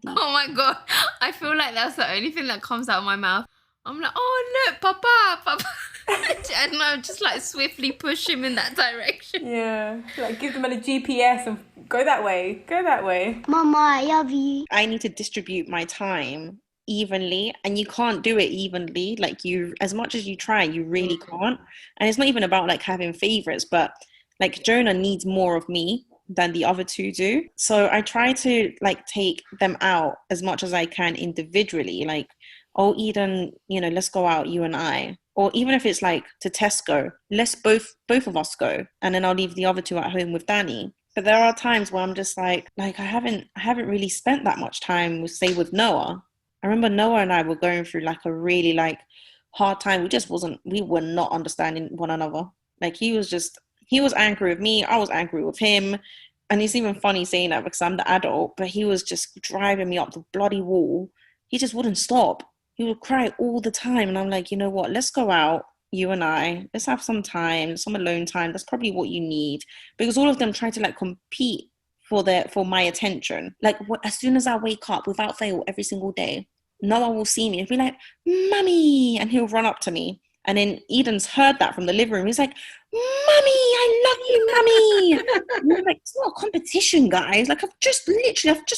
Oh my God. I feel like that's the only thing that comes out of my mouth. I'm like, oh, look, Papa. And I just like swiftly push him in that direction. Yeah, like give them a GPS and go that way. Mama, I love you. I need to distribute my time evenly, and you can't do it evenly. Like, you, as much as you try, you really can't. And it's not even about like having favorites, but like Jonah needs more of me than the other two do. So I try to like take them out as much as I can individually. Like, oh, Eden, you know, let's go out, you and I. Or even if it's like to Tesco, let's both of us go. And then I'll leave the other two at home with Danny. But there are times where I'm just like I haven't really spent that much time with, say, with Noah. I remember Noah and I were going through like a really like hard time. We were not understanding one another. Like, he was angry with me. I was angry with him. And it's even funny saying that because I'm the adult, but he was just driving me up the bloody wall. He just wouldn't stop. He would cry all the time. And I'm like, you know what? Let's go out, you and I. Let's have some time, some alone time. That's probably what you need. Because all of them try to like compete for my attention. Like as soon as I wake up, without fail, every single day, Noah will see me and be like, "Mummy," and he'll run up to me. And then Eden's heard that from the living room. He's like, "Mummy, I love you, Mummy." And I'm like, it's not a competition, guys. Like I've just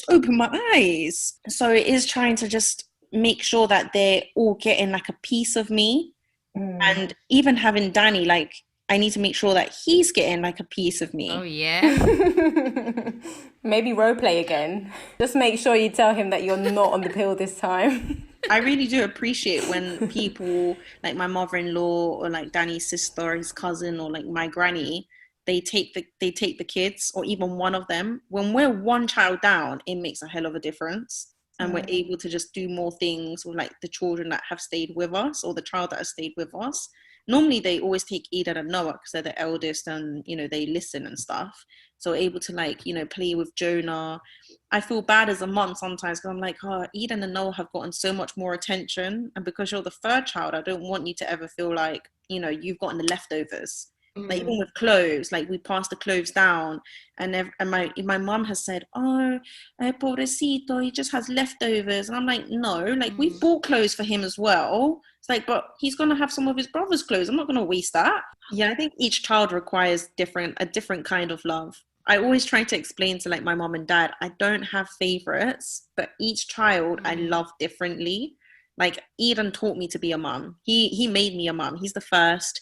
opened my eyes. So it is trying to just make sure that they're all getting like a piece of me. And even having Danny, like I need to make sure that he's getting like a piece of me. Oh yeah. Maybe role play again. Just make sure you tell him that you're not on the pill this time. I really do appreciate when people like my mother-in-law or like Danny's sister or his cousin or like my granny, they take the kids, or even one of them. When we're one child down, it makes a hell of a difference. And we're able to just do more things with like the children that have stayed with us, or the child that has stayed with us. Normally they always take Eden and Noah because they're the eldest and, you know, they listen and stuff. So able to like, you know, play with Jonah. I feel bad as a mom sometimes because I'm like, oh, Eden and Noah have gotten so much more attention. And because you're the third child, I don't want you to ever feel like, you know, you've gotten the leftovers. Like even with clothes, like we pass the clothes down, and my mom has said, "Oh, pobrecito, he just has leftovers," and I'm like, no, like we bought clothes for him as well. It's like, but he's gonna have some of his brother's clothes. I'm not gonna waste that. Yeah, I think each child requires a different kind of love. I always try to explain to like my mom and dad, I don't have favorites, but each child I love differently. Like Eden taught me to be a mom. He made me a mom. He's the first.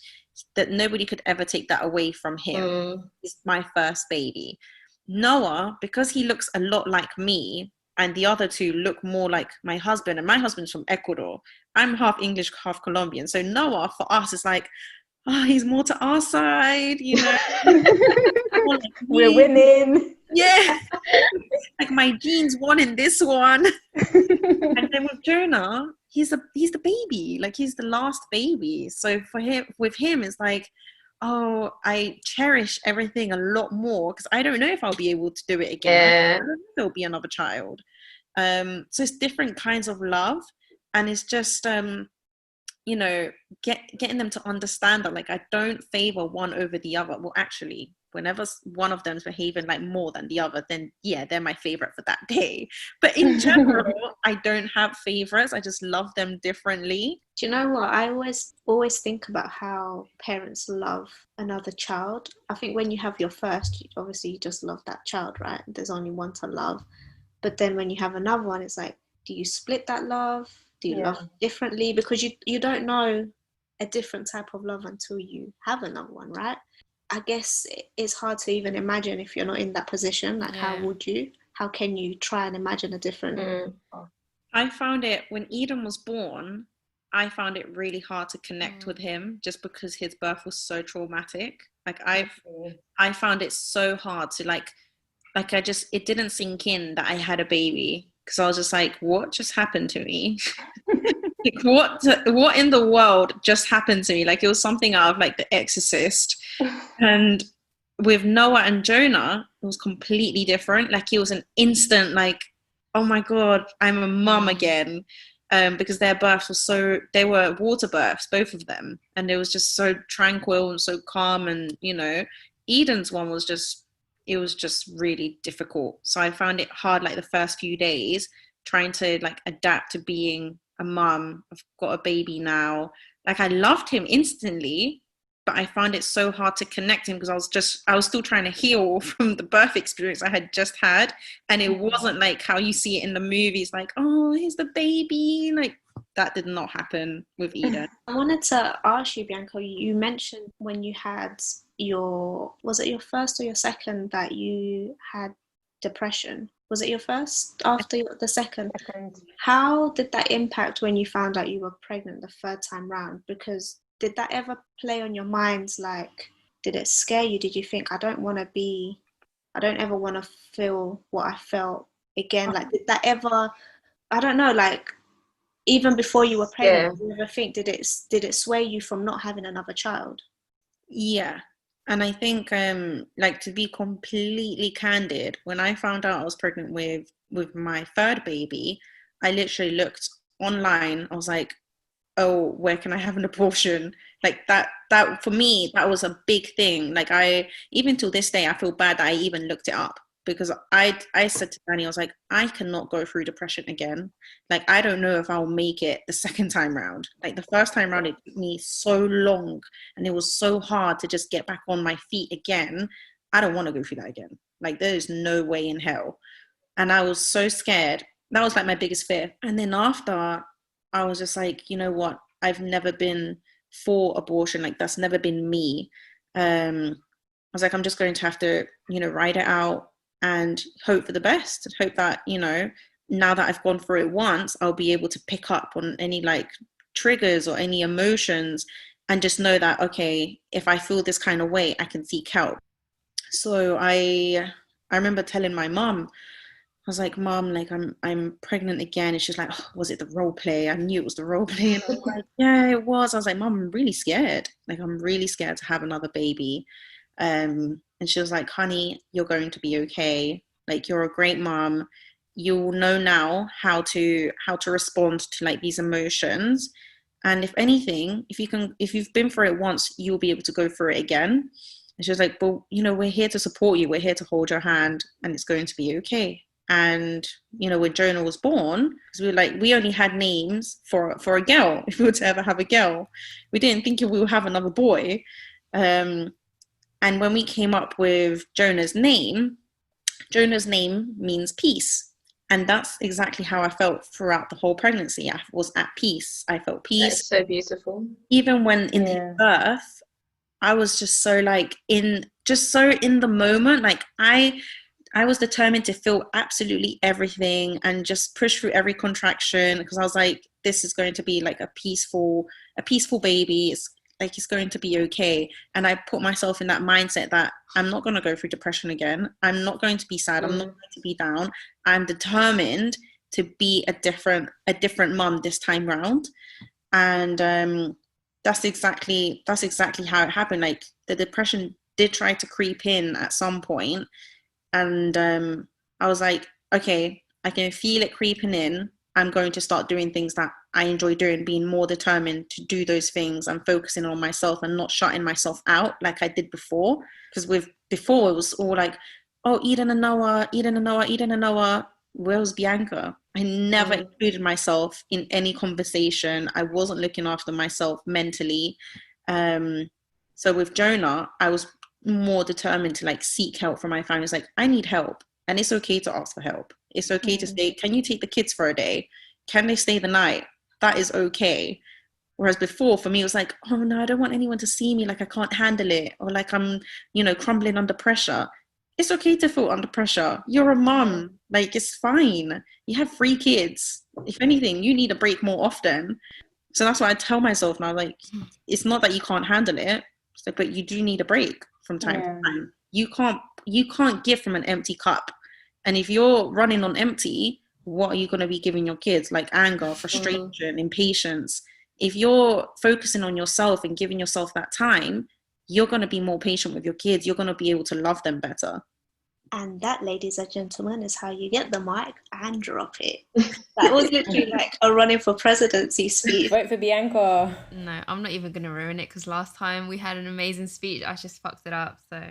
That nobody could ever take that away from him. He's my first baby. Noah, because he looks a lot like me, and the other two look more like my husband, and my husband's from Ecuador. I'm half English, half Colombian. So Noah, for us, is like, oh, he's more to our side, you know. Like we're winning. Yeah. Like my genes won in this one. And then with Jonah, he's the baby, like he's the last baby. So with him it's like, oh, I cherish everything a lot more because I don't know if I'll be able to do it again. I don't know if there'll be another child. So it's different kinds of love, and it's just you know, getting them to understand that like I don't favor one over the other. Well, actually, whenever one of them's behaving like more than the other, then yeah, they're my favorite for that day. But in general, I don't have favorites. I just love them differently. Do you know what? I always think about how parents love another child. I think when you have your first, obviously you just love that child, right? There's only one to love. But then when you have another one, it's like, do you split that love? Do you love differently? Because you don't know a different type of love until you have another one, right? I guess it's hard to even imagine if you're not in that position. Like, how would you? How can you try and imagine a different? I found it when Eden was born. I found it really hard to connect with him just because his birth was so traumatic. Like I found it so hard to like it didn't sink in that I had a baby. Because I was just like, what just happened to me? Like, what in the world just happened to me? Like, it was something out of, like, The Exorcist. And with Noah and Jonah, it was completely different. Like, it was an instant, like, oh, my God, I'm a mum again. Because their births were they were water births, both of them. And it was just so tranquil and so calm. And, you know, Eden's one was just, it was just really difficult. So I found it hard, like the first few days, trying to like adapt to being a mum. I've got a baby now. Like I loved him instantly, but I found it so hard to connect him because I was still trying to heal from the birth experience I had just had. And it wasn't like how you see it in the movies, like, oh, here's the baby. Like that did not happen with Eden. I wanted to ask you, Bianca, you mentioned when you had was it your first or your second that you had depression? Was it your first after the second? How did that impact when you found out you were pregnant the third time round? Because did that ever play on your minds? Like, did it scare you? Did you think, I don't ever want to feel what I felt again? Like, did that ever, I don't know, like, even before you were pregnant, did you ever think, did it sway you from not having another child? Yeah. And I think, like, to be completely candid, when I found out I was pregnant with my third baby, I literally looked online. I was like, oh, where can I have an abortion? Like that for me, that was a big thing. Like even till this day, I feel bad that I even looked it up because I said to Danny, I was like, I cannot go through depression again. Like, I don't know if I'll make it the second time round. Like, the first time round, it took me so long and it was so hard to just get back on my feet again. I don't want to go through that again. Like, there is no way in hell. And I was so scared. That was like my biggest fear. And then after, I was just like, you know what? I've never been for abortion. Like, that's never been me. I was like, I'm just going to have to, ride it out and hope for the best. Hope that, now that I've gone through it once, I'll be able to pick up on any like triggers or any emotions and just know that, okay, if I feel this kind of way, I can seek help. So I remember telling my mom, I was like, Mom, like I'm pregnant again. And she's like, oh, was it the role play? I knew it was the role play. And I was like, yeah, it was. I was like, Mom, I'm really scared. Like, I'm really scared to have another baby. And she was like, honey, you're going to be okay. Like, you're a great mom. You'll know now how to respond to like these emotions. And if anything, if you've been through it once, you'll be able to go through it again. And she was like, but we're here to support you. We're here to hold your hand, and it's going to be okay. And when Jonah was born, because we only had names for a girl. If we were to ever have a girl, we didn't think we would have another boy. And when we came up with Jonah's name means peace. And that's exactly how I felt throughout the whole pregnancy. I was at peace. I felt peace. That's so beautiful. Even when in the birth, I was just so in the moment. Like, I was determined to feel absolutely everything and just push through every contraction, because I was like, this is going to be like a peaceful baby. It's going to be okay. And I put myself in that mindset that I'm not going to go through depression again. I'm not going to be sad. I'm not going to be down. I'm determined to be a different mum this time round. And that's exactly how it happened. Like, the depression did try to creep in at some point. And I was like, okay, I can feel it creeping in. I'm going to start doing things that I enjoy doing, being more determined to do those things and focusing on myself and not shutting myself out like I did before. Because before it was all like, oh, Eden and Noah. Where was Bianca? I never included myself in any conversation. I wasn't looking after myself mentally. So with Jonah, I was more determined to like seek help from my family. It's like, I need help, and it's okay to ask for help. It's okay to say, can you take the kids for a day? Can they stay the night? That is okay. Whereas before, for me, it was like, oh no, I don't want anyone to see me like I can't handle it, or like I'm crumbling under pressure. It's okay to feel under pressure. You're a mom. Like, it's fine. You have 3 kids. If anything, you need a break more often. So that's what I tell myself now. Like, it's not that you can't handle it, but you do need a break from time to time. You can't give from an empty cup. And if you're running on empty, what are you going to be giving your kids? Like anger, frustration, impatience. If you're focusing on yourself and giving yourself that time, you're going to be more patient with your kids. You're going to be able to love them better. And that, ladies and gentlemen, is how you get the mic and drop it. That was literally like a running for presidency speech. Vote for Bianca. No, I'm not even going to ruin it, because last time we had an amazing speech. I just fucked it up. So,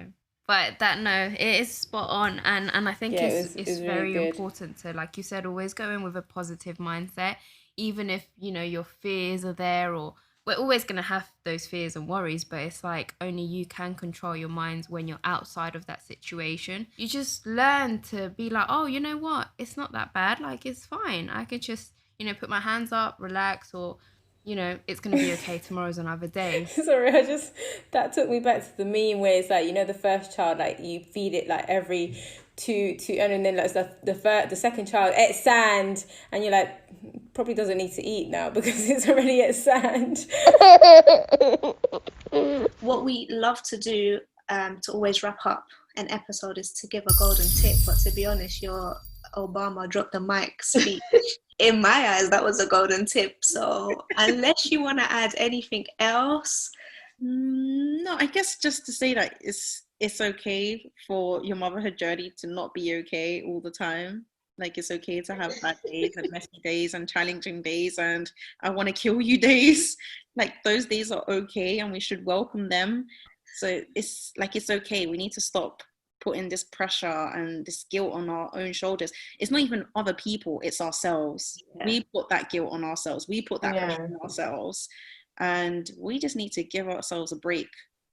but it is spot on. And I think it's really very important to, like you said, always go in with a positive mindset, even if, your fears are there, or we're always going to have those fears and worries, but it's like only you can control your minds when you're outside of that situation. You just learn to be like, oh, you know what? It's not that bad. Like, it's fine. I can just, put my hands up, relax, or, it's going to be okay. Tomorrow's another day. Sorry, that took me back to the meme where it's like, the first child, like you feed it like every two, and then like the second child ate sand, and you're like, probably doesn't need to eat now because it's already at sand. What we love to do to always wrap up an episode is to give a golden tip, but to be honest, your Obama drop the mic speech, in my eyes, that was a golden tip. So unless you want to add anything else. No, I guess just to say that it's okay for your motherhood journey to not be okay all the time. Like, it's okay to have bad days and messy days and challenging days and I want to kill you days. Like, those days are okay and we should welcome them. So it's okay. We need to stop putting this pressure and this guilt on our own shoulders. It's not even other people, it's ourselves. We put that guilt on ourselves, we put that pressure on ourselves, and we just need to give ourselves a break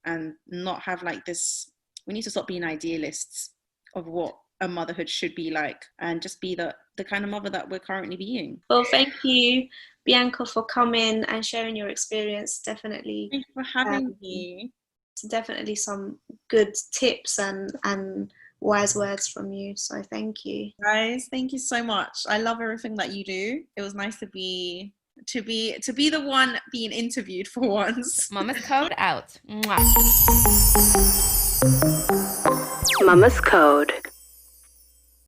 and not have like this. We need to stop being idealists of what a motherhood should be like, and just be the kind of mother that we're currently being. Well, thank you, Bianca, for coming and sharing your experience. Definitely. Thank you for having me. Definitely some good tips and wise words from you. So thank you. Guys, thank you so much. I love everything that you do. It was nice to be the one being interviewed for once. Mama's Code out. Mwah. Mama's Code.